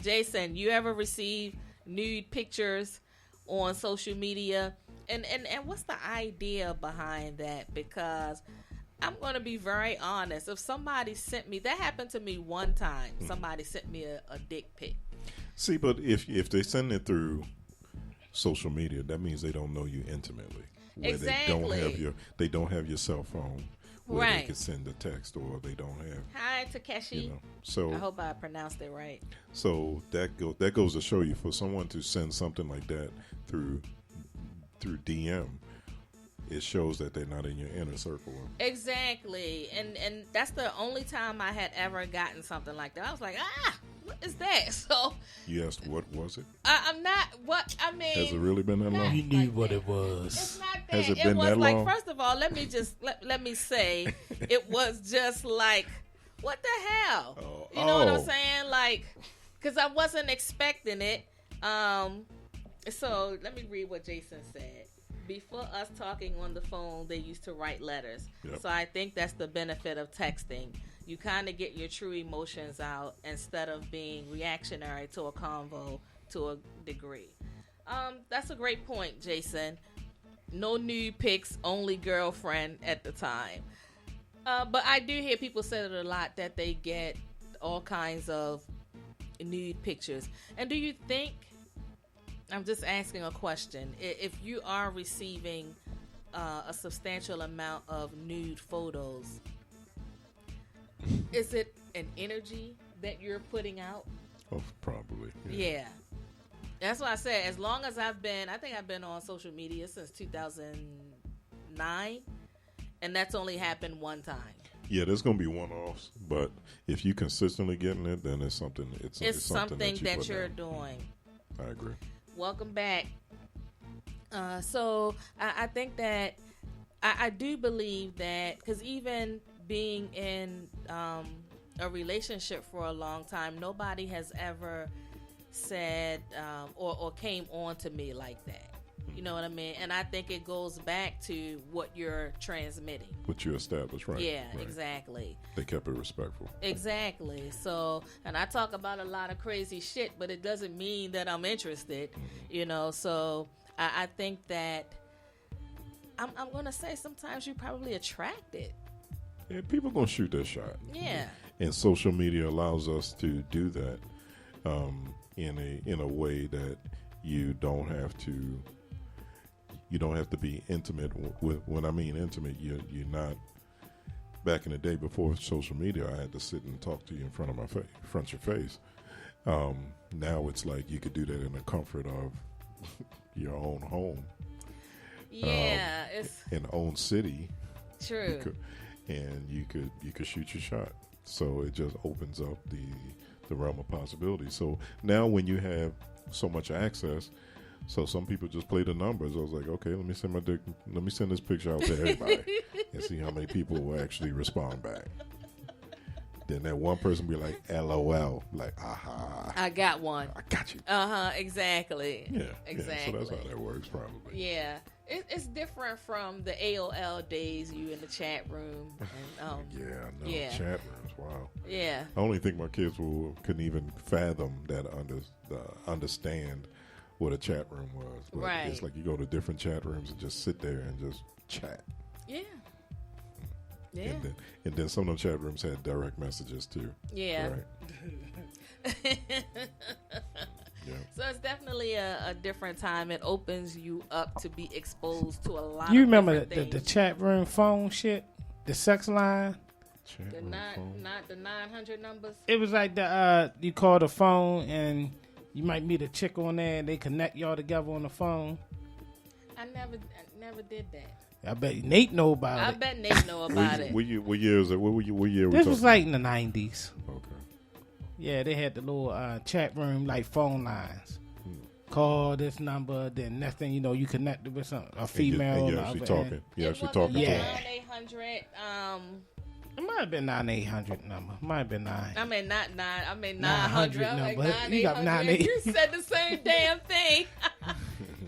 Jason, you ever receive nude pictures on social media? And what's the idea behind that? Because I'm going to be very honest. If somebody sent me, that happened to me one time. Somebody sent me a dick pic. See, but if they send it through social media, that means they don't know you intimately. Where Exactly. They don't have your cell phone. Where Right. they can send a text, or they don't have. Hi, Takeshi. You know, so I hope I pronounced it right. So that goes to show you, for someone to send something like that through DM, it shows that they're not in your inner circle. Exactly. And that's the only time I had ever gotten something like that. I was like, what is that? So You asked, what was it? I'm not, what, I mean. Has it really been that long? You knew like what that. it was. It's not that. Has it been was that like, long? first of all, let me just, let me say, it was just like, what the hell? You know what I'm saying? Like, because I wasn't expecting it. So let me read what Jason said. Before us talking on the phone, they used to write letters. Yep. So I think that's the benefit of texting. You kind of get your true emotions out instead of being reactionary to a convo to a degree. That's a great point, Jason. No nude pics, only girlfriend at the time. But I do hear people say it a lot that they get all kinds of nude pictures. And do you think, I'm just asking a question, if you are receiving a substantial amount of nude photos, is it an energy that you're putting out? Oh, probably. Yeah. That's why I said, as long as I think I've been on social media since 2009, and that's only happened one time. Yeah, there's going to be one-offs, but if you consistently getting it, then it's something. It's something that you're doing. I agree. Welcome back. So I think that I do believe that, because even being in a relationship for a long time, nobody has ever said or came on to me like that. You know what I mean? And I think it goes back to what you're transmitting. What you established, right? Yeah, right. Exactly. They kept it respectful. Exactly. So, and I talk about a lot of crazy shit, but it doesn't mean that I'm interested, you know? So I think that I'm going to say sometimes you're probably attracted. Yeah, people going to shoot their shot. Yeah. And social media allows us to do that in a way that you don't have to be intimate with. When I mean intimate, you're not. Back in the day before social media, I had to sit and talk to you in front of front of your face. Now it's like you could do that in the comfort of your own home. Yeah, it's in own city. True. And you could shoot your shot. So it just opens up the realm of possibilities. So now when you have so much access, so some people just play the numbers. I was like, okay, let me send this picture out to everybody and see how many people will actually respond back. Then that one person be like, LOL, like, aha. I got one. I got you. Exactly. Yeah. Exactly. Yeah, so that's how that works probably. Yeah. It's different from the AOL days, you in the chat room. And, Yeah. Chat rooms, wow. Yeah. I only think my kids couldn't even fathom that, understand what a chat room was. But right. It's like you go to different chat rooms and just sit there and just chat. Yeah. Yeah. And then some of the chat rooms had direct messages too. Yeah. Right. Yeah. So it's definitely a different time. It opens you up to be exposed to a lot. You of remember different the things. chat room phone shit, the sex line? Not the 900 numbers. It was like the you call the phone and you might meet a chick on there and they connect y'all together on the phone. I never did that. I bet Nate know about I it. bet Nate know about it. What year is it? What year? This was like in the 90s. Okay. Yeah, they had the little chat room like phone lines. Call this number, then next thing you know, you connected with a female. And you're actually talking. You're actually talking. Yeah. To her. 9-800. It might have been 9-800 number. Might have been 9. I mean, not 9. I mean 900 900. I'm like number. 9 You got 9-8. You said the same damn thing.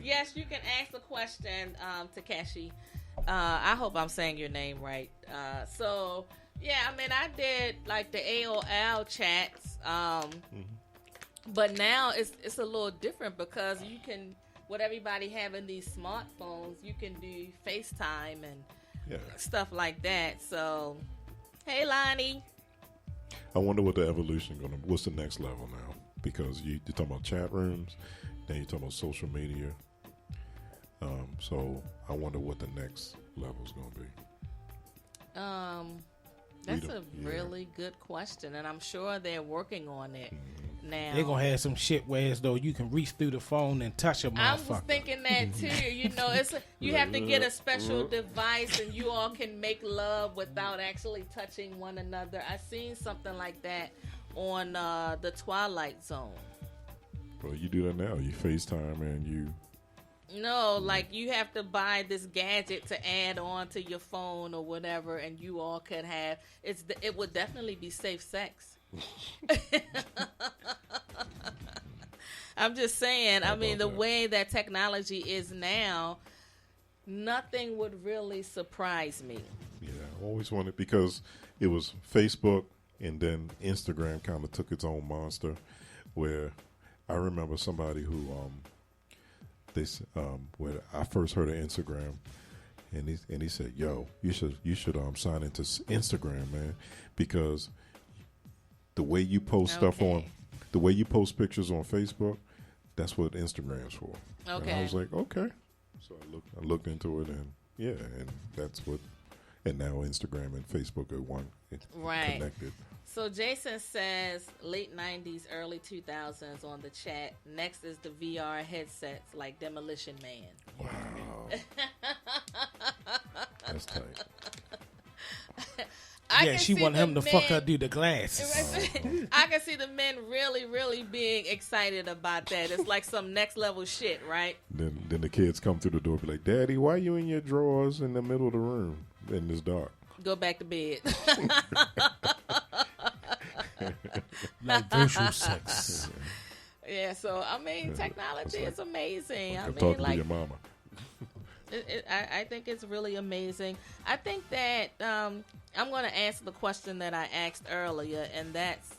Yes, you can ask a question, Takeshi. I hope I'm saying your name right. So yeah, I mean, I did like the AOL chats. But now it's a little different because you can, with everybody having these smartphones, you can do FaceTime and stuff like that. So, hey, Lonnie. I wonder what the evolution what's the next level now? Because you're talking about chat rooms, then you're talking about social media. So I wonder what the next level is going to be. That's a really good question, and I'm sure they're working on it now. They're going to have some shit where as though you can reach through the phone and touch a motherfucker. I was thinking that too. You know, you have to get a special device, and you all can make love without actually touching one another. I seen something like that on the Twilight Zone. Well, you do that now. You FaceTime and you... No, like you have to buy this gadget to add on to your phone or whatever, and you all could have. It would definitely be safe sex. I'm just saying, How I mean, the about that? way that technology is now, nothing would really surprise me. Yeah, I always wanted, because it was Facebook and then Instagram kind of took its own monster. Where I remember somebody who when I first heard of Instagram, and he said, "Yo, you should sign into Instagram, man, because the way you post stuff on, Okay. the way you post pictures on Facebook, that's what Instagram's for." And I Okay. was like, okay. So I looked into it, and yeah, and that's what. And now Instagram and Facebook are Right. connected. So Jason says late 90s, early 2000s on the chat. Next is the VR headsets like Demolition Man. Wow, that's tight. Yeah, she see want the him to fuck her men- through the glasses. I can see the men really, really being excited about that. It's like some next level shit, right? Then the kids come through the door, be like, "Daddy, why you in your drawers in the middle of the room in this dark?" Go back to bed. Like virtual sex. Yeah, so I mean, technology like- is amazing. I I'm mean, talking to like your mama. I think it's really amazing. I think that I'm going to answer the question that I asked earlier, and that's,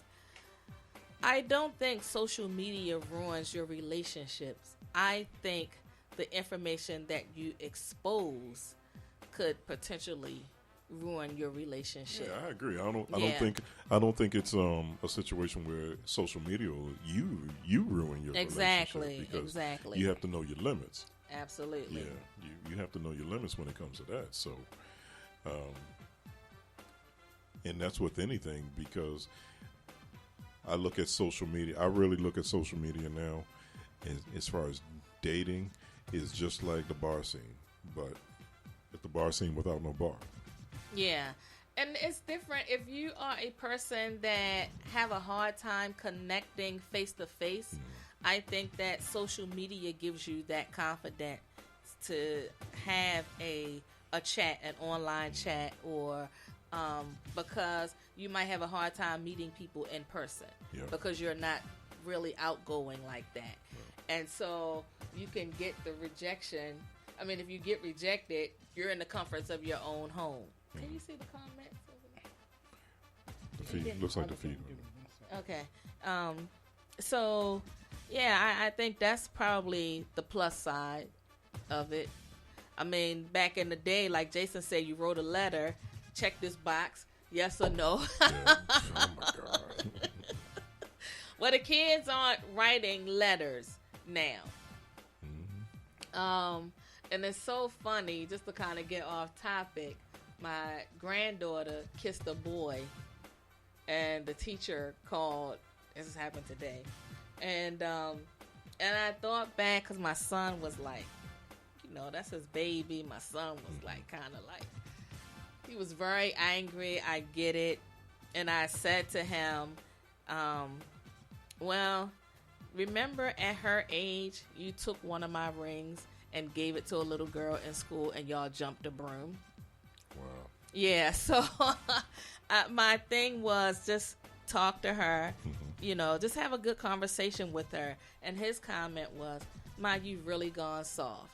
I don't think social media ruins your relationships. I think the information that you expose could potentially ruin your relationship. Yeah, I agree. I Yeah. don't think it's a situation where social media will you ruin your Exactly, relationship, because exactly. you have to know your limits. Absolutely. Yeah, you have to know your limits when it comes to that. So, and that's with anything, because I look at social media. I really look at social media now, as far as dating, is just like the bar scene, but it's the bar scene without no bar. Yeah. And it's different if you are a person that have a hard time connecting face to face. I think that social media gives you that confidence to have a chat, an online chat, or because you might have a hard time meeting people in person Yeah. because you're not really outgoing like that. And so you can get the rejection. I mean, if you get rejected, you're in the comforts of your own home. Can you see the comments over there? The feed looks like the feed. Okay. So, yeah, I think that's probably the plus side of it. I mean, back in the day, like Jason said, you wrote a letter, check this box, yes or no. Yeah. Oh my god. Well, the kids aren't writing letters now. And it's so funny, just to kind of get off topic, my granddaughter kissed a boy, and the teacher called. This happened today, and I thought back because my son was like, that's his baby. My son was like, kind of like, he was very angry. I get it, and I said to him, well, remember at her age, you took one of my rings and gave it to a little girl in school, and y'all jumped a broom. Wow. Yeah, so my thing was just talk to her, just have a good conversation with her. And his comment was, "Ma, you've really gone soft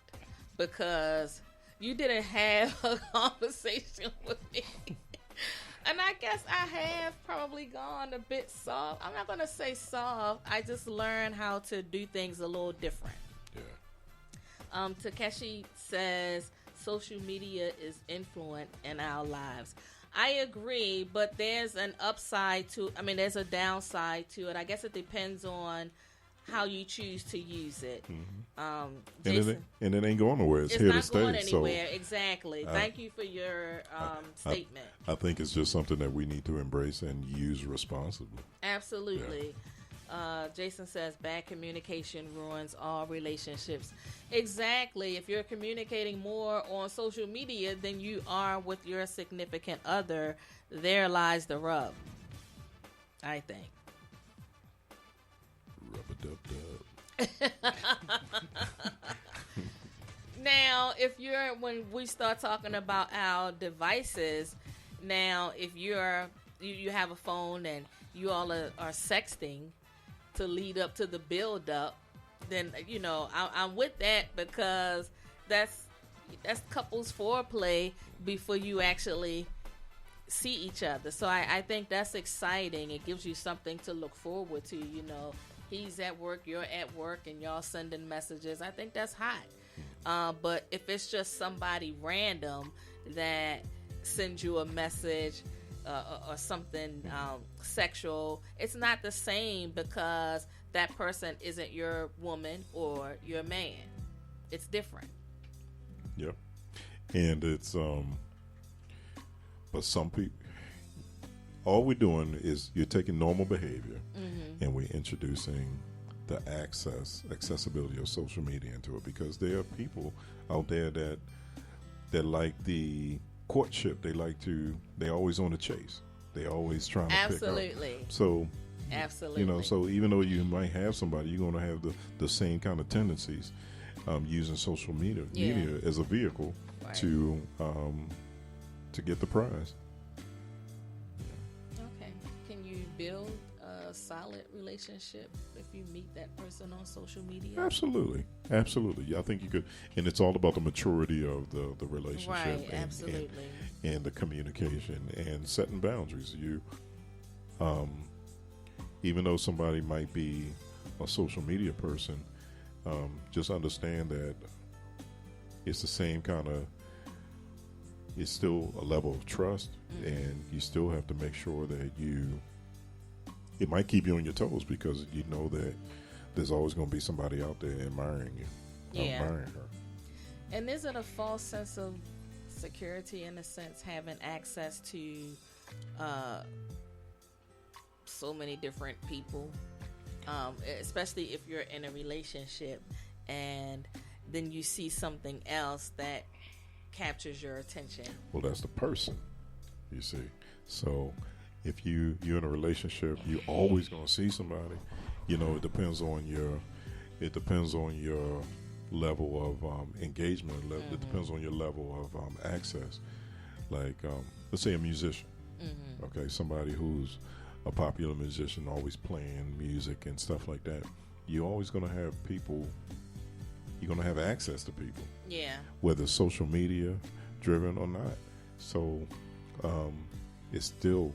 because you didn't have a conversation with me." And I guess I have probably gone a bit soft. I'm not going to say soft. I just learned how to do things a little different. Yeah. Takeshi says social media is influent in our lives. I agree, but there's an upside to, there's a downside to it. I guess it depends on how you choose to use it. Jason, And it ain't going nowhere. It's it's here to not stay. going anywhere. Exactly. Thank you for your So statement. I think it's just something that we need to embrace and use responsibly. Absolutely. Jason says bad communication ruins all relationships. Exactly. If you're communicating more on social media than you are with your significant other, there lies the rub, I think. Rub-a-dub-dub. Now, when we start talking about our devices, now if you're you have a phone and you all are sexting to lead up to the build up, then I'm with that, because that's couples foreplay before you actually see each other. So I think that's exciting. It gives you something to look forward to. He's at work, you're at work, and y'all sending messages. I think that's hot. But if it's just somebody random that sends you a message or something sexual, it's not the same, because that person isn't your woman or your man. It's different. Yeah. And it's but some people, all we're doing is you're taking normal behavior and we're introducing the accessibility of social media into it, because there are people out there that like the courtship. They always on the chase. They always trying to Absolutely. pick up. So Absolutely. So even though you might have somebody, you're going to have the same kind of tendencies, using social media as a vehicle to get the prize. Okay. Can you build a solid relationship if you meet that person on social media? Absolutely. I think you could, and it's all about the maturity of the relationship, Right. Absolutely. and the communication and setting boundaries. You, even though somebody might be a social media person, just understand that it's the same kind of. It's still a level of trust, and you still have to make sure that it might keep you on your toes, because you know that there's always going to be somebody out there admiring you, admiring her. And is it a false sense of security, in a sense, having access to so many different people, especially if you're in a relationship and then you see something else that captures your attention? Well, that's the person, you see. So if you're in a relationship, you're always going to see somebody. It depends on your level of engagement. It depends on your level of access. Like, let's say a musician. Okay, somebody who's a popular musician, always playing music and stuff like that. You're always going to have people. You're going to have access to people. Yeah. Whether social media driven or not. So it still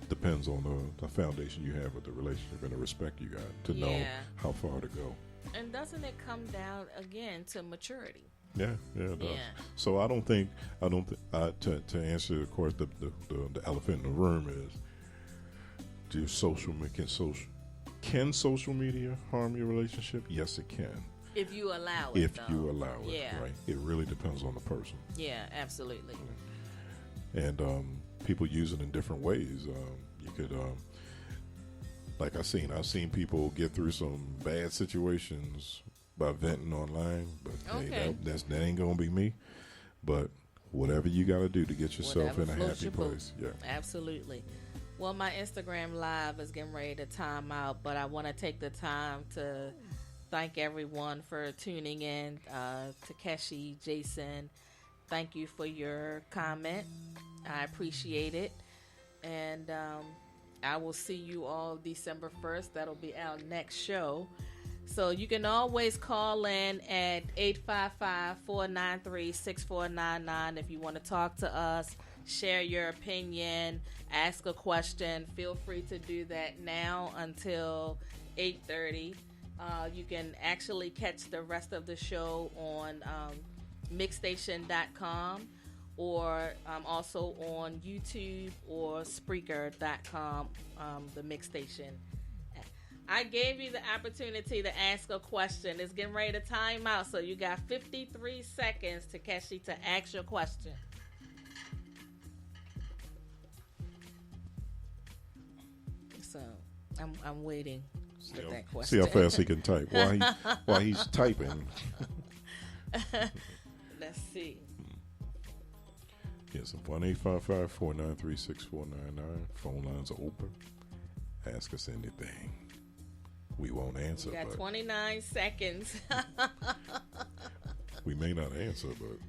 depends on the foundation you have with the relationship and the respect you got to know how far to go. And doesn't it come down again to maturity? Yeah, it does. Yeah. So I don't think to answer, of course, the elephant in the room is, can social media harm your relationship? Yes, it can. If you allow it. If you allow it, Yeah. right? It really depends on the person. Yeah, absolutely. And people use it in different ways. You could, like I've seen people get through some bad situations by venting online, but hey, that ain't gonna be me. But whatever you got to do to get yourself in a happy place. Yeah, absolutely. Well, my Instagram live is getting ready to time out, but I want to take the time to thank everyone for tuning in. Takeshi, Jason, thank you for your comment. I appreciate it. And I will see you all December 1st. That'll be our next show. So you can always call in at 855-493-6499 if you want to talk to us, share your opinion, ask a question. Feel free to do that now until 8:30. You can actually catch the rest of the show on mixstation.com or also on YouTube or Spreaker.com, the Mixstation. I gave you the opportunity to ask a question. It's getting ready to time out, so you got 53 seconds, Takeshi, to ask your question. So I'm waiting for that question. See how fast he can type while he's typing. Let's see. Yes, 1-855-493-6499. Phone lines are open. Ask us anything. We won't answer. You got but 29 seconds. we may not answer, but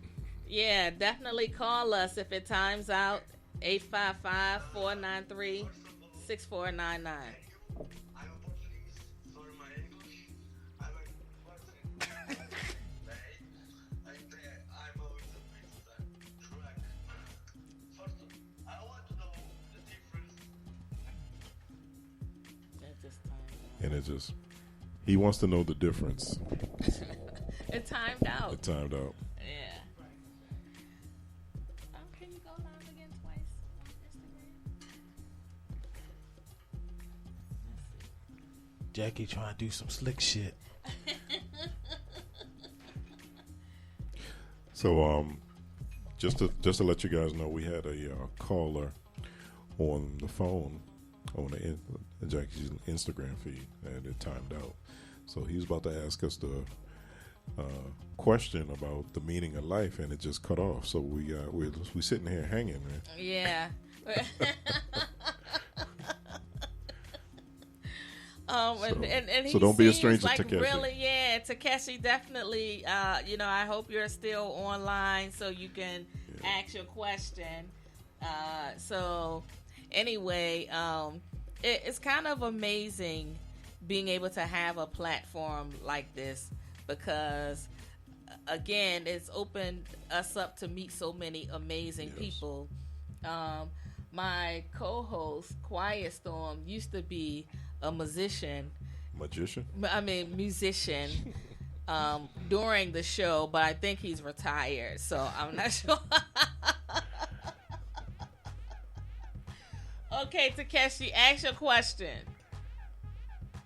yeah, definitely call us if it times out. 855-493-6499. And it just, he wants to know the difference. It timed out. It timed out. Yeah. Can you go live again twice on Instagram? Jackie trying to do some slick shit. So, just to let you guys know, we had a caller on the phone on the Jackie's Instagram feed, and it timed out. So he was about to ask us the question about the meaning of life, and it just cut off. So we sitting here hanging, man. Yeah. So don't be a stranger like to Takeshi. Really, yeah, Takeshi definitely. I hope you're still online so you can ask your question. So anyway, it's kind of amazing being able to have a platform like this because, again, it's opened us up to meet so many amazing people. My co-host, Quiet Storm, used to be a musician. Magician? Musician during the show, but I think he's retired, so I'm not sure. Okay, Takeshi, ask your question.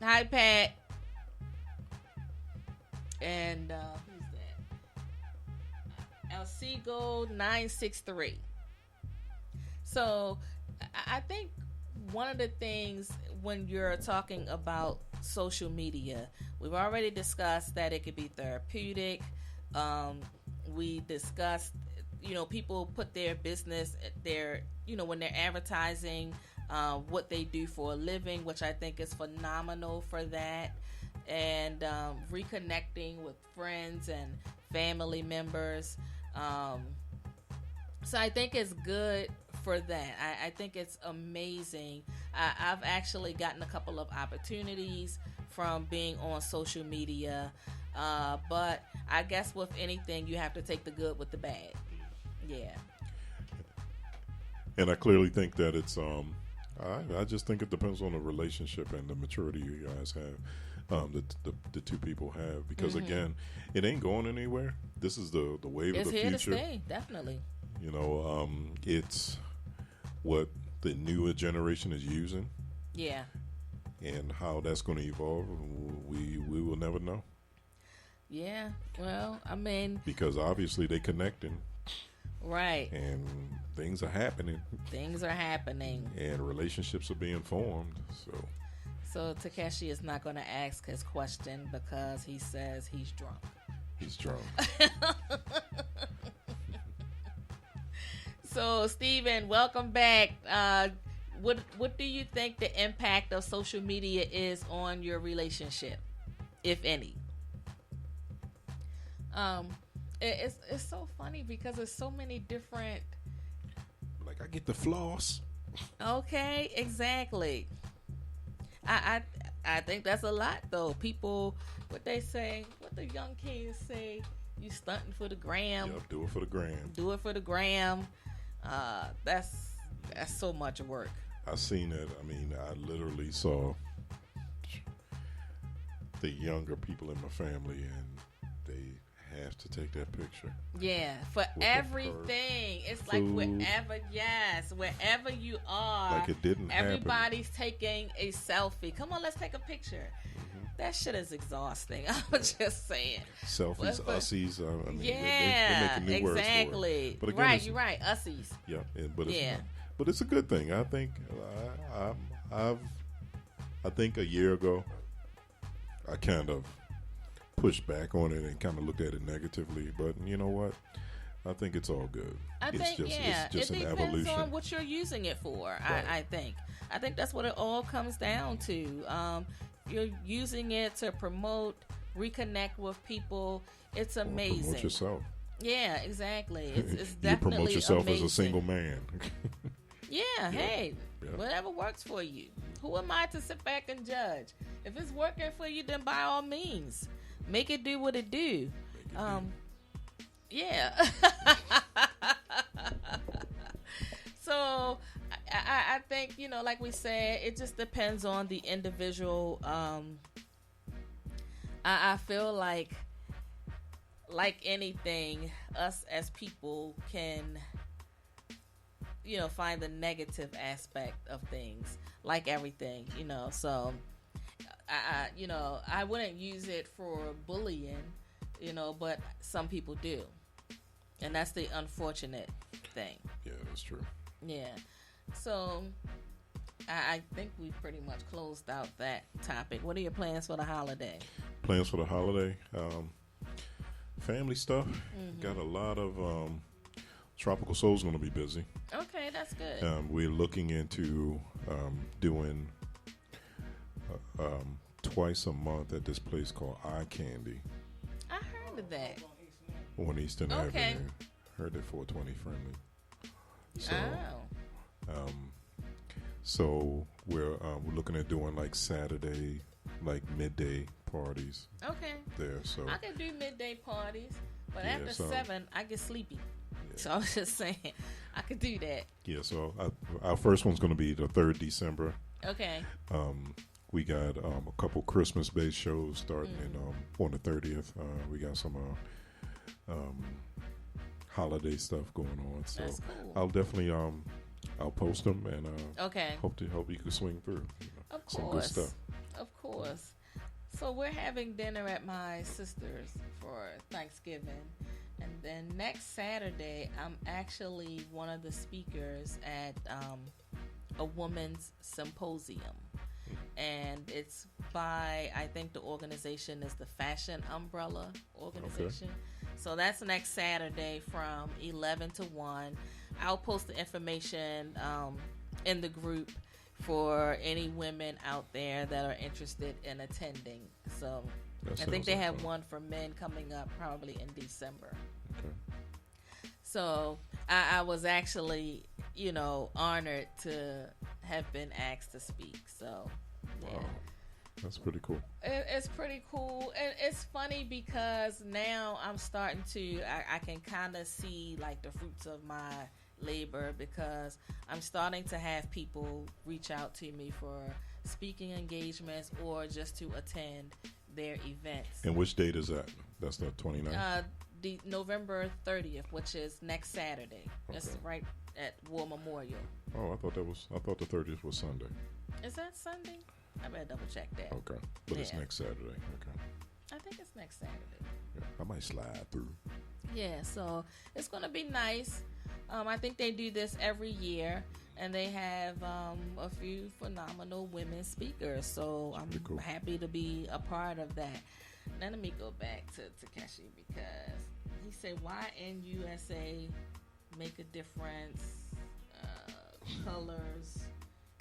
Hi, Pat. And who's that? Elsigo 963. So, I think one of the things when you're talking about social media, we've already discussed that it could be therapeutic. We discussed, people put their business, when they're advertising what they do for a living, which I think is phenomenal for that. And reconnecting with friends and family members. So I think it's good for that. I think it's amazing. I've actually gotten a couple of opportunities from being on social media. But I guess with anything, you have to take the good with the bad. Yeah. And I clearly think that it's, I just think it depends on the relationship and the maturity you guys have. The two people have, because again, it ain't going anywhere. This is the wave It's of the here future. to stay, definitely. It's what the newer generation is using. Yeah. And how that's going to evolve, we will never know. Yeah. Well, because obviously they connecting. Right. And things are happening. Things are happening. And relationships are being formed. So Takeshi is not going to ask his question because he says he's drunk. He's drunk. So, Steven, welcome back. What do you think the impact of social media is on your relationship, if any? It's so funny because there's so many different. Like, I get the floss. Okay, exactly. I think that's a lot though. People, what they say, what the young kids say, you stunting for the gram. Yep, do it for the gram. Do it for the gram. That's so much work. I seen it. I literally saw the younger people in my family, and they have to take that picture. Yeah, for everything. It's food. Like wherever you are. Like it didn't everybody's taking a selfie. Come on, let's take a picture. That shit is exhausting. I'm just saying. Selfies, ussies. Yeah, they're making new exactly. words for it. But again, right, you're right. Ussies. Yeah, but it's a good thing. I think I think a year ago, I kind of pushed back on it and kind of looked at it negatively. But you know what? I think it's all good. It's just it an depends evolution. on what you're using it for. Right. I think that's what it all comes down to. You're using it to promote, reconnect with people. It's amazing. Promote yourself. Yeah, exactly. It's you definitely promote yourself amazing. as a single man. Yeah, hey, Yeah. whatever works for you. Who am I to sit back and judge? If it's working for you, then by all means, make it do what it do. Yeah. So I think, like we said, it just depends on the individual. I feel like anything, us as people can, find the negative aspect of things, like everything, so I wouldn't use it for bullying, but some people do, and that's the unfortunate thing. Yeah, that's true. Yeah, so I think we pretty much closed out that topic. What are your plans for the holiday? Plans for the holiday? Family stuff. Got a lot of Tropical Soul's going to be busy. Okay, that's good. We're looking into doing twice a month at this place called Eye Candy I heard of that. on Eastern Okay. Avenue. Heard it 420 friendly. So, Oh. so we're looking at doing like Saturday, like midday parties Okay. there. So I can do midday parties, but Yeah, after so- 7, I get sleepy. Yeah. So I was just saying, I could do that. yeah, so our first one's going to be the 3rd December. Okay. We got a couple Christmas-based shows starting on the 30th. We got some holiday stuff going on. So That's cool. I'll definitely I'll post them and Okay. hope you can swing through. Of some good course. stuff. Of course. So we're having dinner at my sister's for Thanksgiving. And then next Saturday, I'm actually one of the speakers at a women's symposium. And it's by, I think the organization is the Fashion Umbrella organization. So that's next Saturday from 11 to 1. I'll post the information in the group for any women out there that are interested in attending. So That I think sounds they like have fun. one for men coming up probably in December. Okay. So I was actually, honored to have been asked to speak. So yeah. Wow. That's pretty cool. It's pretty cool, and it's funny because now I'm starting to I can kind of see like the fruits of my labor, because I'm starting to have people reach out to me for speaking engagements or just to attend their events. And which date is that? That's the 29th? The November 30th, which is next Saturday. It's Okay. right at War Memorial. Oh, I thought the 30th was Sunday. Is that Sunday? I better double check that. Okay. But it's Yeah. next Saturday. Okay. I think it's next Saturday. Yeah. I might slide through. Yeah, so it's gonna be nice. I think they do this every year, and they have a few phenomenal women speakers. So I'm pretty cool. happy to be a part of that. Now let me go back to Takeshi, because he said, "Why in USA make a difference? Colors.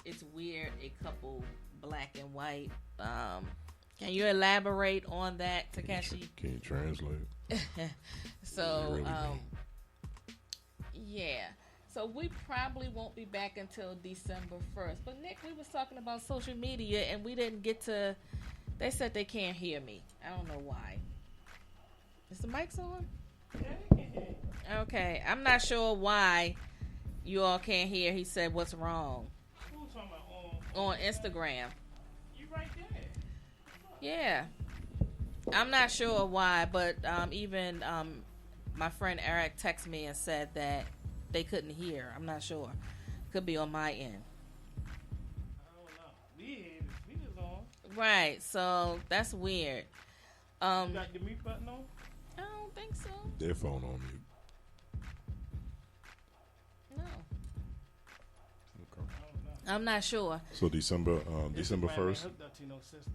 It's weird. A couple black and white. Can you elaborate on that, Takeshi?" Can you translate? So, Really yeah. So we probably won't be back until December 1st. But Nick, we was talking about social media, and we didn't get to. They said they can't hear me. I don't know why. Is the mics on? Okay, I'm not sure why you all can't hear. He said, "What's wrong?" Who's talking about On Instagram. You right there. Yeah. I'm not sure why, but even my friend Eric texted me and said that they couldn't hear. I'm not sure. Could be on my end. I don't know. We was on. Right, so that's weird. You got the mute button on? I don't think so. Their phone on mute. No. Okay. I don't know. I'm not sure. So December December Instagram ain't 1st. hooked up to no system.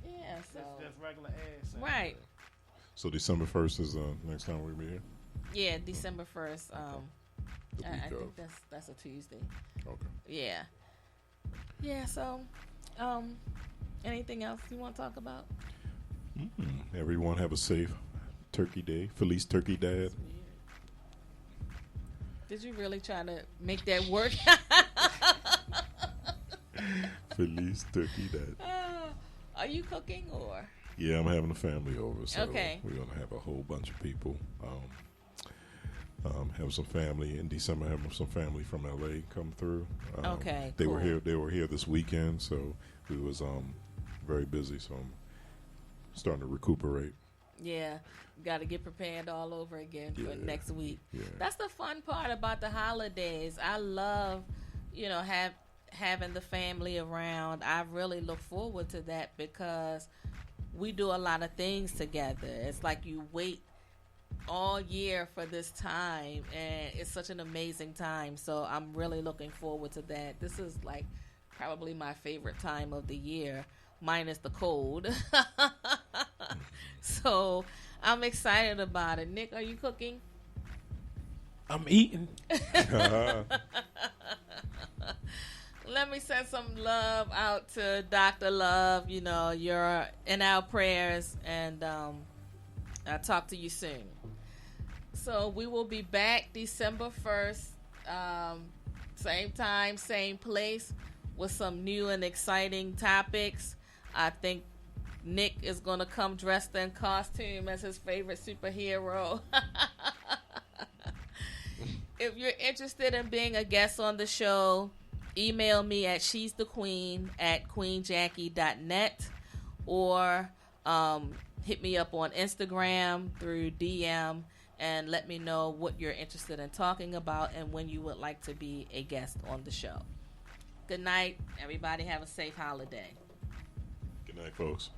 Yeah, so. It's just regular ads. Right. So December 1st is the next time we'll be here. Yeah, December 1st. The I week think of. that's a Tuesday. Okay. Yeah. Yeah, so anything else you want to talk about? Everyone have a safe Turkey Day. Feliz Turkey Dad. Did you really try to make that work? Feliz Turkey Day. Are you cooking or? Yeah, I'm having a family over, so Okay. we're gonna have a whole bunch of people. Have some family in December. Having some family from LA come through. Okay, they were cool. here. They were here this weekend, so we was very busy. So I'm starting to recuperate. Yeah, got to get prepared all over again for Yeah. next week. Yeah. That's the fun part about the holidays. I love, having the family around. I really look forward to that because we do a lot of things together. It's like you wait all year for this time, and it's such an amazing time. So I'm really looking forward to that. This is like probably my favorite time of the year, minus the cold. So I'm excited about it. Nick, are you cooking? I'm eating. Let me send some love out to Dr. Love. You're in our prayers, and I'll talk to you soon. So we will be back December 1st, same time, same place, with some new and exciting topics. I think Nick is going to come dressed in costume as his favorite superhero. If you're interested in being a guest on the show, email me at she'sthequeen@queenjackie.net, or hit me up on Instagram through DM and let me know what you're interested in talking about and when you would like to be a guest on the show. Good night, everybody. Have a safe holiday. Good night, folks.